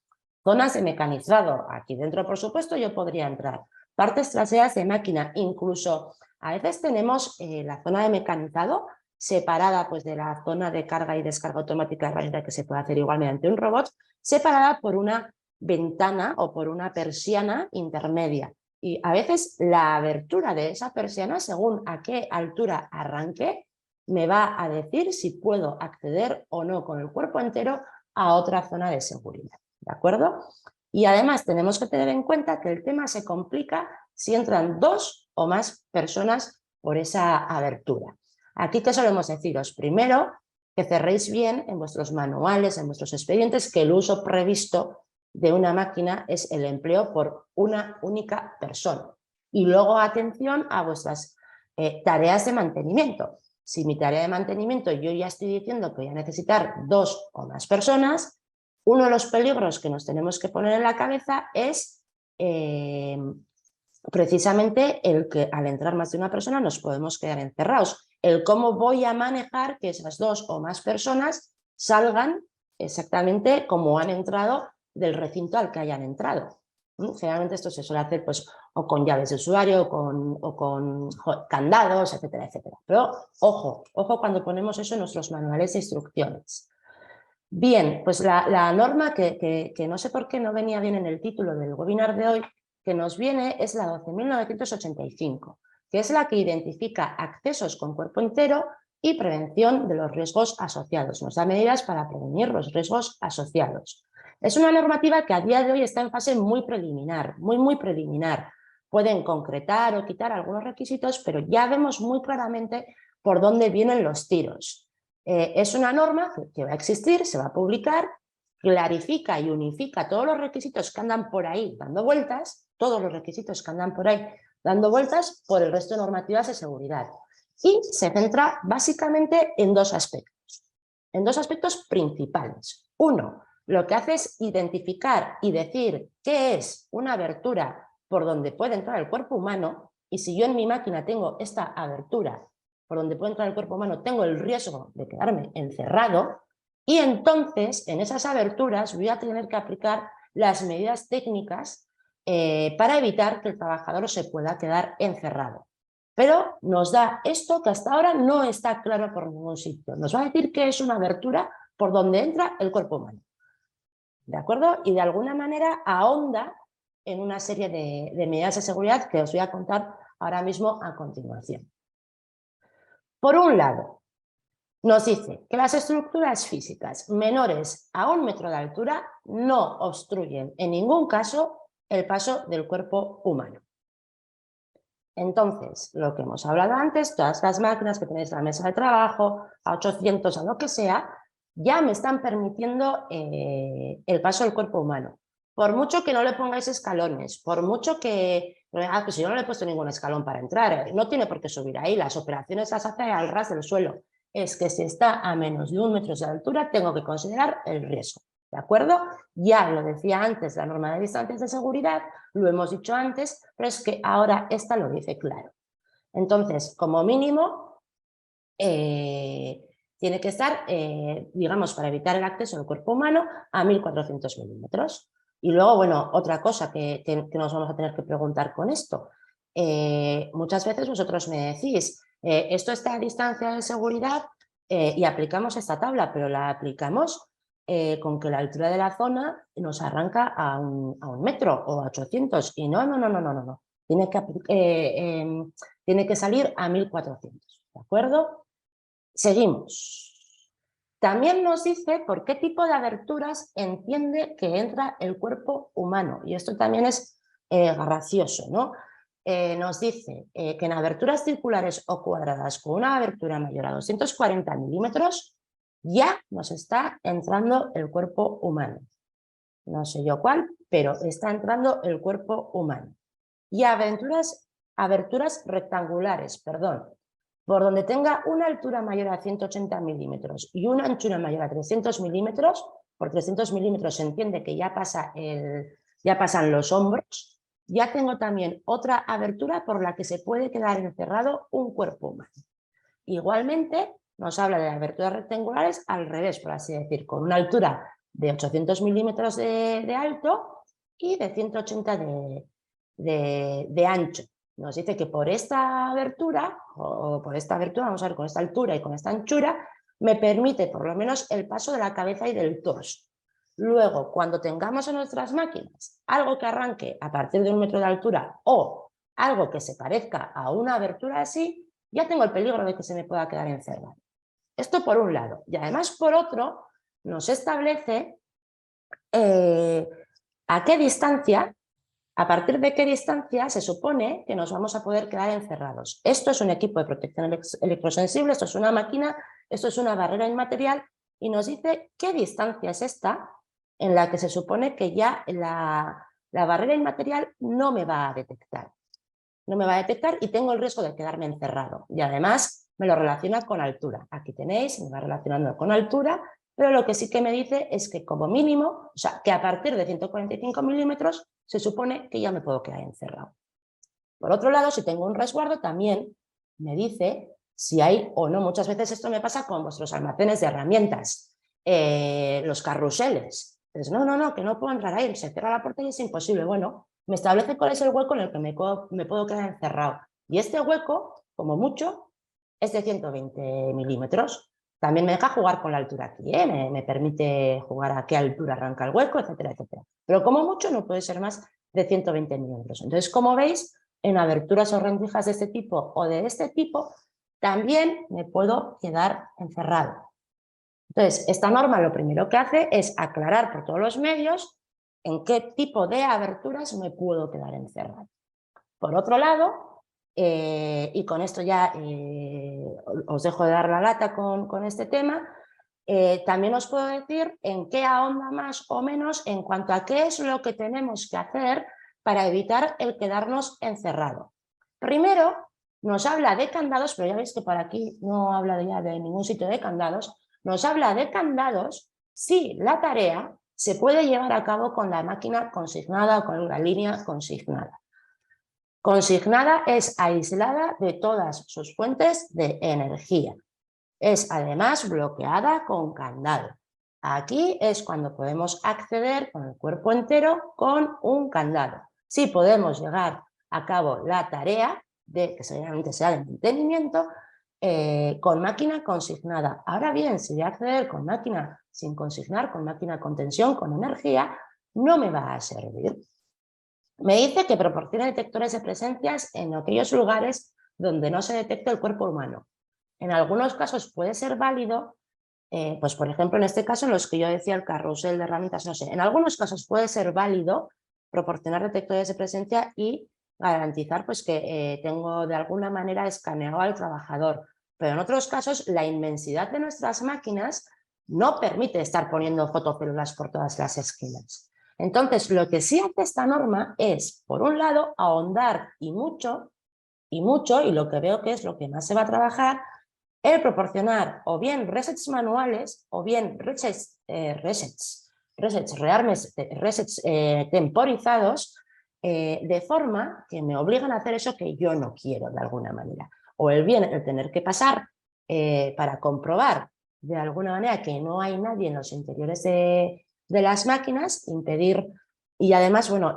[SPEAKER 2] Zonas de mecanizado. Aquí dentro, por supuesto, yo podría entrar. Partes traseras de máquina. Incluso a veces tenemos la zona de mecanizado separada pues, de la zona de carga y descarga automática de herramienta que se puede hacer igual mediante un robot, separada por una ventana o por una persiana intermedia. Y a veces la abertura de esa persiana, según a qué altura arranque, me va a decir si puedo acceder o no con el cuerpo entero a otra zona de seguridad. ¿De acuerdo? Y además tenemos que tener en cuenta que el tema se complica si entran 2 o más personas por esa abertura. Aquí, ¿qué solemos deciros? Primero, que cerréis bien en vuestros manuales, en vuestros expedientes, que el uso previsto de una máquina es el empleo por una única persona. Y luego atención a vuestras tareas de mantenimiento. Si mi tarea de mantenimiento yo ya estoy diciendo que voy a necesitar 2 o más personas, uno de los peligros que nos tenemos que poner en la cabeza es precisamente el que al entrar más de una persona nos podemos quedar encerrados. El cómo voy a manejar que esas 2 o más personas salgan exactamente como han entrado del recinto al que hayan entrado. Generalmente esto se suele hacer pues, o con llaves de usuario o con candados, etcétera, etcétera. Pero ojo cuando ponemos eso en nuestros manuales de instrucciones. Bien, pues la norma que no sé por qué no venía bien en el título del webinar de hoy, que nos viene es la 12.985, que es la que identifica accesos con cuerpo entero y prevención de los riesgos asociados. Nos da medidas para prevenir los riesgos asociados. Es una normativa que a día de hoy está en fase muy preliminar, muy preliminar. Pueden concretar o quitar algunos requisitos, pero ya vemos muy claramente por dónde vienen los tiros. Es una norma que va a existir, se va a publicar, clarifica y unifica todos los requisitos que andan por ahí dando vueltas, todos los requisitos que andan por ahí dando vueltas por el resto de normativas de seguridad. Y se centra básicamente en 2 aspectos, en 2 aspectos principales. Uno, lo que hace es identificar y decir qué es una abertura por donde puede entrar el cuerpo humano, y si yo en mi máquina tengo esta abertura por donde puede entrar el cuerpo humano, tengo el riesgo de quedarme encerrado, y entonces en esas aberturas voy a tener que aplicar las medidas técnicas para evitar que el trabajador se pueda quedar encerrado. Pero nos da esto que hasta ahora no está claro por ningún sitio. Nos va a decir que es una abertura por donde entra el cuerpo humano. ¿De acuerdo? Y de alguna manera ahonda en una serie de medidas de seguridad que os voy a contar ahora mismo a continuación. Por un lado, nos dice que las estructuras físicas menores a 1 metro de altura no obstruyen en ningún caso el paso del cuerpo humano. Entonces, lo que hemos hablado antes, todas las máquinas que tenéis en la mesa de trabajo, a 800, a lo que sea, ya me están permitiendo el paso del cuerpo humano. Por mucho que no le pongáis escalones, por mucho que... pues yo no le he puesto ningún escalón para entrar, no tiene por qué subir ahí, las operaciones las hace al ras del suelo. Es que si está a menos de 1 metro de altura, tengo que considerar el riesgo. ¿De acuerdo? Ya lo decía antes la norma de distancias de seguridad, lo hemos dicho antes, pero es que ahora esta lo dice claro. Entonces, como mínimo, tiene que estar, digamos, para evitar el acceso al cuerpo humano a 1.400 milímetros. Y luego, bueno, otra cosa que nos vamos a tener que preguntar con esto. Muchas veces vosotros me decís, esto está a distancia de seguridad y aplicamos esta tabla, pero la aplicamos con que la altura de la zona nos arranca a un metro o a 800. Y no. Tiene que salir a 1.400. ¿De acuerdo? Seguimos. También nos dice por qué tipo de aberturas entiende que entra el cuerpo humano. Y esto también es gracioso, ¿no? Nos dice que en aberturas circulares o cuadradas con una abertura mayor a 240 milímetros ya nos está entrando el cuerpo humano. No sé yo cuál, pero está entrando el cuerpo humano. Y aberturas rectangulares, perdón, por donde tenga una altura mayor a 180 milímetros y una anchura mayor a 300 milímetros, por 300 milímetros se entiende que ya pasan los hombros, ya tengo también otra abertura por la que se puede quedar encerrado un cuerpo humano. Igualmente nos habla de aberturas rectangulares al revés, por así decir, con una altura de 800 milímetros de alto y de 180 de ancho. nos dice que por esta abertura, o por esta abertura, vamos a ver, con esta altura y con esta anchura, me permite por lo menos el paso de la cabeza y del torso. Luego, cuando tengamos en nuestras máquinas algo que arranque a partir de 1 metro de altura o algo que se parezca a una abertura así, ya tengo el peligro de que se me pueda quedar encerrado. Esto por un lado. Y además, por otro, nos establece a qué distancia, a partir de qué distancia se supone que nos vamos a poder quedar encerrados. Esto es un equipo de protección electrosensible, esto es una máquina, esto es una barrera inmaterial y nos dice qué distancia es esta en la que se supone que ya la barrera inmaterial no me va a detectar. No me va a detectar y tengo el riesgo de quedarme encerrado. Y además me lo relaciona con altura. Aquí tenéis, me va relacionando con altura, pero lo que sí que me dice es que como mínimo, o sea, que a partir de 145 milímetros se supone que ya me puedo quedar encerrado. Por otro lado, si tengo un resguardo, también me dice si hay o no. Muchas veces esto me pasa con vuestros almacenes de herramientas, los carruseles. Entonces, no, que no puedo entrar ahí, se cierra la puerta y es imposible. Bueno, me establece cuál es el hueco en el que me puedo quedar encerrado. Y este hueco, como mucho, es de 120 milímetros. También me deja jugar con la altura aquí, me permite jugar a qué altura arranca el hueco, etcétera, etcétera. Pero como mucho no puede ser más de 120 milímetros. Entonces, como veis, en aberturas o rendijas de este tipo o de este tipo, también me puedo quedar encerrado. Entonces, esta norma lo primero que hace es aclarar por todos los medios en qué tipo de aberturas me puedo quedar encerrado. Por otro lado, y con esto ya os dejo de dar la lata con este tema, también os puedo decir en qué ahonda más o menos en cuanto a qué es lo que tenemos que hacer para evitar el quedarnos encerrado. Primero, nos habla de candados, pero ya veis que por aquí no habla ya de ningún sitio de candados, nos habla de candados si la tarea se puede llevar a cabo con la máquina consignada o con la línea consignada. Consignada es aislada de todas sus fuentes de energía. Es además bloqueada con candado. Aquí es cuando podemos acceder con el cuerpo entero con un candado. Sí podemos llevar a cabo la tarea de que seguramente sea de mantenimiento con máquina consignada. Ahora bien, si voy a acceder con máquina sin consignar, con máquina con tensión, con energía, no me va a servir. Me dice que proporciona detectores de presencias en aquellos lugares donde no se detecta el cuerpo humano. En algunos casos puede ser válido, pues por ejemplo en este caso en los que yo decía el carrusel de herramientas, no sé, en algunos casos puede ser válido proporcionar detectores de presencia y garantizar pues que tengo de alguna manera escaneado al trabajador, pero en otros casos la inmensidad de nuestras máquinas no permite estar poniendo fotocélulas por todas las esquinas. Entonces lo que sí hace esta norma es, por un lado, ahondar y mucho, y lo que veo que es lo que más se va a trabajar, el proporcionar o bien resets manuales o bien resets temporizados de forma que me obligan a hacer eso que yo no quiero de alguna manera. O el bien el tener que pasar para comprobar de alguna manera que no hay nadie en los interiores de las máquinas, impedir, y además, bueno,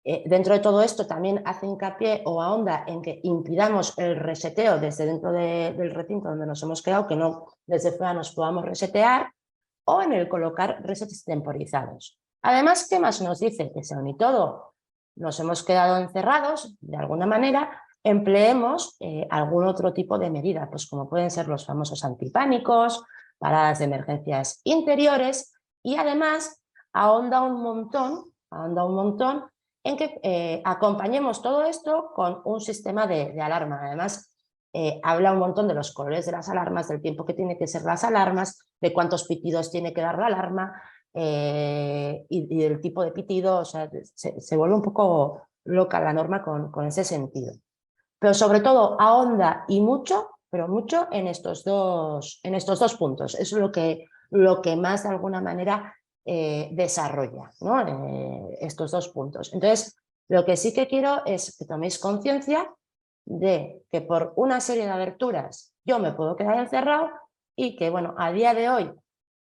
[SPEAKER 2] dentro de todo esto también hace hincapié o ahonda en que impidamos el reseteo desde dentro del recinto donde nos hemos quedado, que no desde fuera nos podamos resetear, o en el colocar resets temporizados. Además, ¿qué más nos dice? Que si aún y todo nos hemos quedado encerrados, de alguna manera, empleemos algún otro tipo de medida, pues como pueden ser los famosos antipánicos, paradas de emergencias interiores, y además ahonda un montón en que acompañemos todo esto con un sistema de alarma. Además, habla un montón de los colores de las alarmas, del tiempo que tiene que ser las alarmas, de cuántos pitidos tiene que dar la alarma y del tipo de pitido. O sea, se vuelve un poco loca la norma con ese sentido. Pero sobre todo ahonda y mucho, pero mucho en estos dos puntos. Eso es lo que más de alguna manera desarrolla, ¿no? Estos dos puntos. Entonces, lo que sí que quiero es que toméis conciencia de que por una serie de aberturas yo me puedo quedar encerrado y que, bueno, a día de hoy,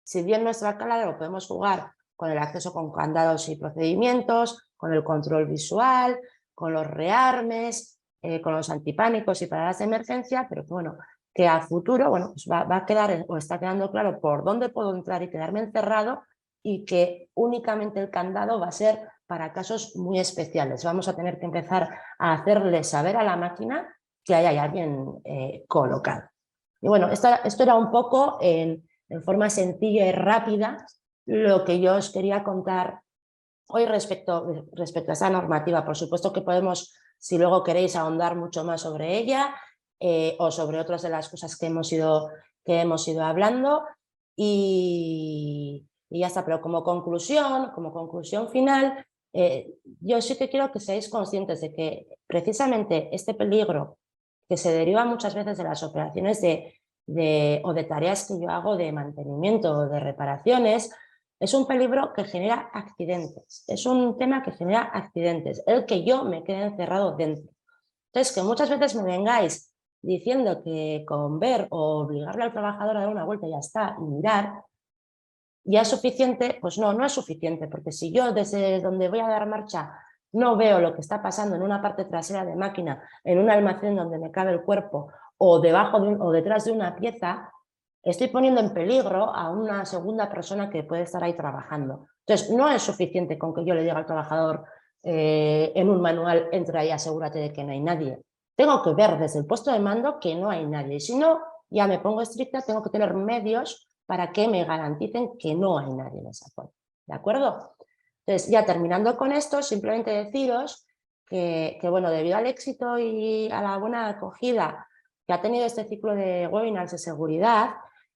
[SPEAKER 2] si bien nuestra escala lo podemos jugar con el acceso con candados y procedimientos, con el control visual, con los rearmes, con los antipánicos y paradas de emergencia, pero que, bueno, que a futuro, bueno, pues va a quedar o está quedando claro por dónde puedo entrar y quedarme encerrado, y que únicamente el candado va a ser para casos muy especiales. Vamos a tener que empezar a hacerle saber a la máquina que ahí hay alguien colocado. Y bueno, esto era un poco en forma sencilla y rápida lo que yo os quería contar hoy respecto a esa normativa. Por supuesto que podemos, si luego queréis, ahondar mucho más sobre ella o sobre otras de las cosas que hemos ido hablando, y ya está. Pero como conclusión final, yo sí que quiero que seáis conscientes de que precisamente este peligro que se deriva muchas veces de las operaciones o de tareas que yo hago de mantenimiento o de reparaciones, es un peligro que genera accidentes, es un tema que genera accidentes, el que yo me quede encerrado dentro. Entonces, que muchas veces me vengáis diciendo que con ver o obligarle al trabajador a dar una vuelta y ya está, y mirar, ya es suficiente. Pues no es suficiente, porque si yo desde donde voy a dar marcha no veo lo que está pasando en una parte trasera de máquina, en un almacén donde me cabe el cuerpo, o debajo o detrás de una pieza, estoy poniendo en peligro a una segunda persona que puede estar ahí trabajando. Entonces, no es suficiente con que yo le diga al trabajador en un manual, entra y asegúrate de que no hay nadie. Tengo que ver desde el puesto de mando que no hay nadie. Y si no, ya me pongo estricta, tengo que tener medios para que me garanticen que no hay nadie en esa zona. ¿De acuerdo? Entonces, ya terminando con esto, simplemente deciros que bueno, debido al éxito y a la buena acogida que ha tenido este ciclo de webinars de seguridad,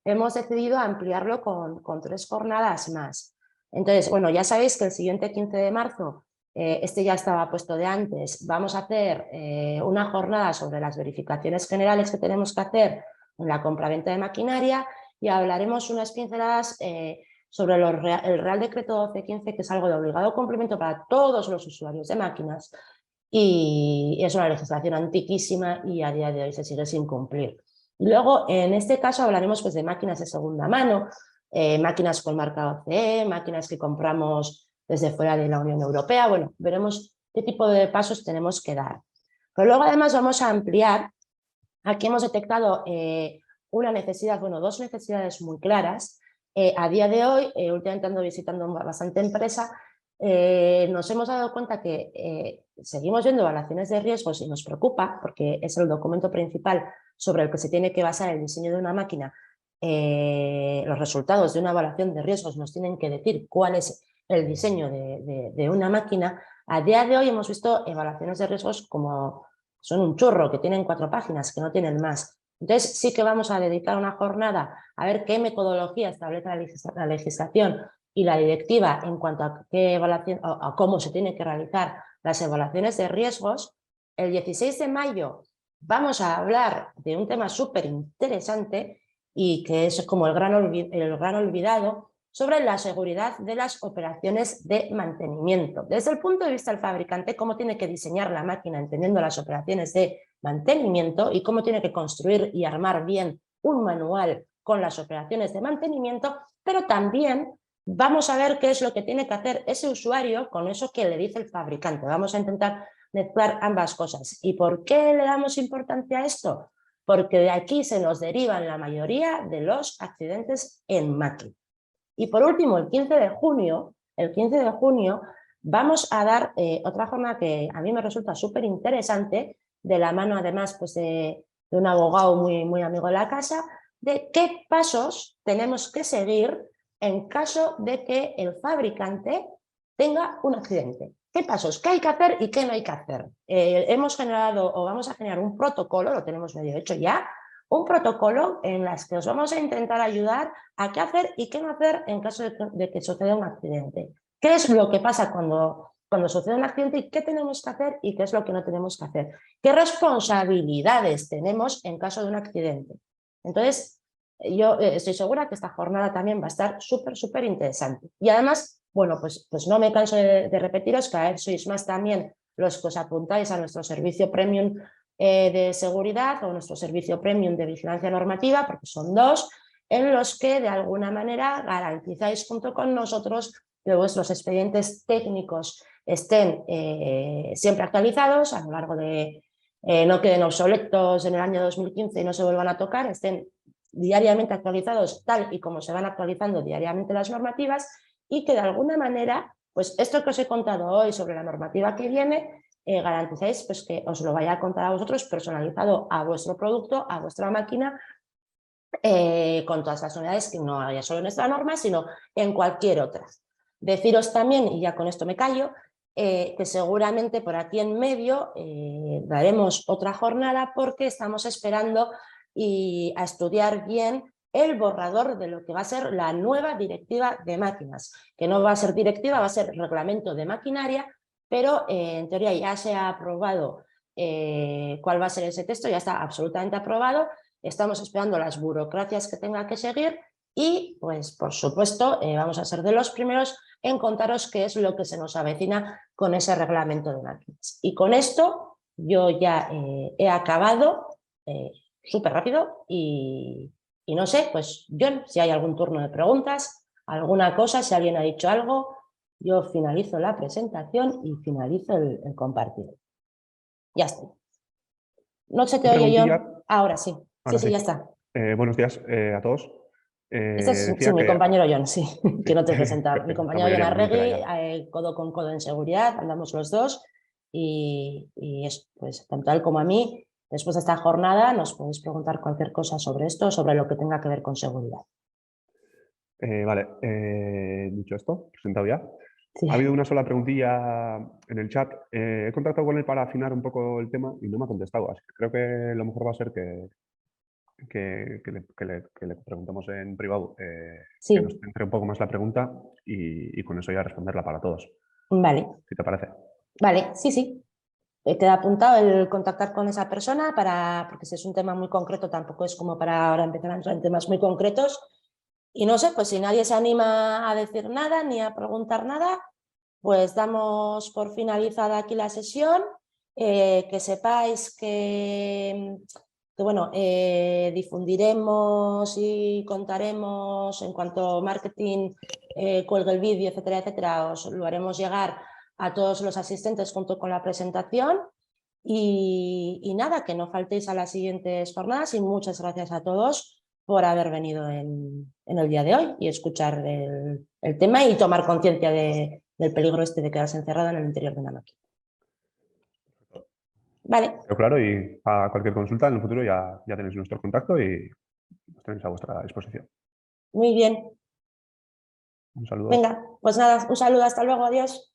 [SPEAKER 2] hemos decidido ampliarlo con 3 jornadas más. Entonces, bueno, ya sabéis que el siguiente 15 de marzo, este ya estaba puesto de antes, vamos a hacer una jornada sobre las verificaciones generales que tenemos que hacer en la compraventa de maquinaria, y hablaremos unas pinceladas sobre el Real Decreto 1215, que es algo de obligado cumplimiento para todos los usuarios de máquinas, y es una legislación antiquísima y a día de hoy se sigue sin cumplir. Y luego, en este caso, hablaremos pues de máquinas de segunda mano, máquinas con marca OCE, máquinas que compramos desde fuera de la Unión Europea. Bueno, veremos qué tipo de pasos tenemos que dar. Pero luego, además, vamos a ampliar. Aquí hemos detectado una necesidad, bueno, 2 necesidades muy claras. A día de hoy, últimamente ando visitando bastante empresa, nos hemos dado cuenta que seguimos viendo evaluaciones de riesgos y nos preocupa, porque es el documento principal sobre el que se tiene que basar el diseño de una máquina. Los resultados de una evaluación de riesgos nos tienen que decir cuál es el diseño de una máquina. A día de hoy hemos visto evaluaciones de riesgos como son un churro, que tienen 4 páginas, que no tienen más. Entonces sí que vamos a dedicar una jornada a ver qué metodología establece la legislación y la directiva en cuanto a qué evaluación, a cómo se tienen que realizar las evaluaciones de riesgos. El 16 de mayo vamos a hablar de un tema súper interesante y que es como el gran olvidado, sobre la seguridad de las operaciones de mantenimiento. Desde el punto de vista del fabricante, cómo tiene que diseñar la máquina entendiendo las operaciones de mantenimiento y cómo tiene que construir y armar bien un manual con las operaciones de mantenimiento, pero también vamos a ver qué es lo que tiene que hacer ese usuario con eso que le dice el fabricante. Vamos a intentar mezclar ambas cosas. ¿Y por qué le damos importancia a esto? Porque de aquí se nos derivan la mayoría de los accidentes en máquina. Y por último, el 15 de junio vamos a dar otra jornada que a mí me resulta súper interesante, de la mano además pues, de un abogado muy amigo de la casa, de qué pasos tenemos que seguir en caso de que el fabricante tenga un accidente. ¿Qué pasos? ¿Qué hay que hacer y qué no hay que hacer? Hemos generado o vamos a generar un protocolo, lo tenemos medio hecho ya, un protocolo en las que os vamos a intentar ayudar a qué hacer y qué no hacer en caso de que suceda un accidente. ¿Qué es lo que pasa cuando sucede un accidente y qué tenemos que hacer y qué es lo que no tenemos que hacer? ¿Qué responsabilidades tenemos en caso de un accidente? Entonces, yo estoy segura que esta jornada también va a estar súper interesante. Y además, bueno, pues no me canso de repetiros que a ver, sois más también los que os apuntáis a nuestro servicio premium de seguridad o nuestro servicio premium de vigilancia normativa, porque son 2, en los que de alguna manera garantizáis junto con nosotros que vuestros expedientes técnicos estén siempre actualizados a lo largo de, no queden obsoletos en el año 2015 y no se vuelvan a tocar, estén diariamente actualizados tal y como se van actualizando diariamente las normativas, y que de alguna manera, pues esto que os he contado hoy sobre la normativa que viene, garanticéis pues, que os lo vaya a contar a vosotros personalizado a vuestro producto, a vuestra máquina, con todas las novedades que no haya solo en esta norma, sino en cualquier otra. Deciros también, y ya con esto me callo, que seguramente por aquí en medio daremos otra jornada, porque estamos esperando a estudiar bien el borrador de lo que va a ser la nueva directiva de máquinas, que no va a ser directiva, va a ser reglamento de maquinaria, pero en teoría ya se ha aprobado cuál va a ser ese texto, ya está absolutamente aprobado. Estamos esperando las burocracias que tenga que seguir y, pues, por supuesto, vamos a ser de los primeros en contaros qué es lo que se nos avecina con ese reglamento de máquinas. Y con esto yo ya he acabado súper rápido y no sé, pues John, si hay algún turno de preguntas, alguna cosa, si alguien ha dicho algo, yo finalizo la presentación y finalizo el compartir. Ya estoy. No se te oye, John. Ahora sí.
[SPEAKER 3] Ahora
[SPEAKER 2] Sí, ya está.
[SPEAKER 3] Buenos días a todos.
[SPEAKER 2] Este es
[SPEAKER 3] Decía
[SPEAKER 2] mi
[SPEAKER 3] que...
[SPEAKER 2] compañero John, sí,
[SPEAKER 3] Sí.
[SPEAKER 2] que no te he presentado. Mi
[SPEAKER 3] Perfecto,
[SPEAKER 2] compañero
[SPEAKER 3] muy
[SPEAKER 2] John
[SPEAKER 3] bien, muy
[SPEAKER 2] Arregui, codo con codo en seguridad, andamos los dos y es, pues, tanto a él como a mí, después de esta jornada nos podéis preguntar cualquier cosa sobre esto, sobre lo que tenga que ver con seguridad.
[SPEAKER 3] Vale, dicho esto, presentado ya.
[SPEAKER 2] Sí.
[SPEAKER 3] Ha habido una sola preguntilla en el chat. He contactado con él para afinar un poco el tema y no me ha contestado, así que creo que lo mejor va a ser que le preguntemos en privado,
[SPEAKER 2] Sí.
[SPEAKER 3] que nos centre un poco más la pregunta y con eso ya responderla para todos.
[SPEAKER 2] Vale.
[SPEAKER 3] ¿Si te parece?
[SPEAKER 2] Vale, sí. Queda apuntado el contactar con esa persona, porque si es un tema muy concreto tampoco es como para ahora empezar a entrar en temas muy concretos. Y no sé, pues si nadie se anima a decir nada ni a preguntar nada, pues damos por finalizada aquí la sesión. Que sepáis que bueno, difundiremos y contaremos en cuanto marketing cuelgue el vídeo, etcétera, etcétera, os lo haremos llegar a todos los asistentes junto con la presentación. Y nada, que no faltéis a las siguientes jornadas, y muchas gracias a todos por haber venido en el día de hoy y escuchar el tema y tomar conciencia del peligro este de quedarse encerrado en el interior de una máquina. Vale.
[SPEAKER 3] Pero claro, y a cualquier consulta en el futuro ya tenéis nuestro contacto y nos tenéis a vuestra disposición.
[SPEAKER 2] Muy bien.
[SPEAKER 3] Un saludo.
[SPEAKER 2] Venga, pues nada, un saludo, hasta luego, adiós.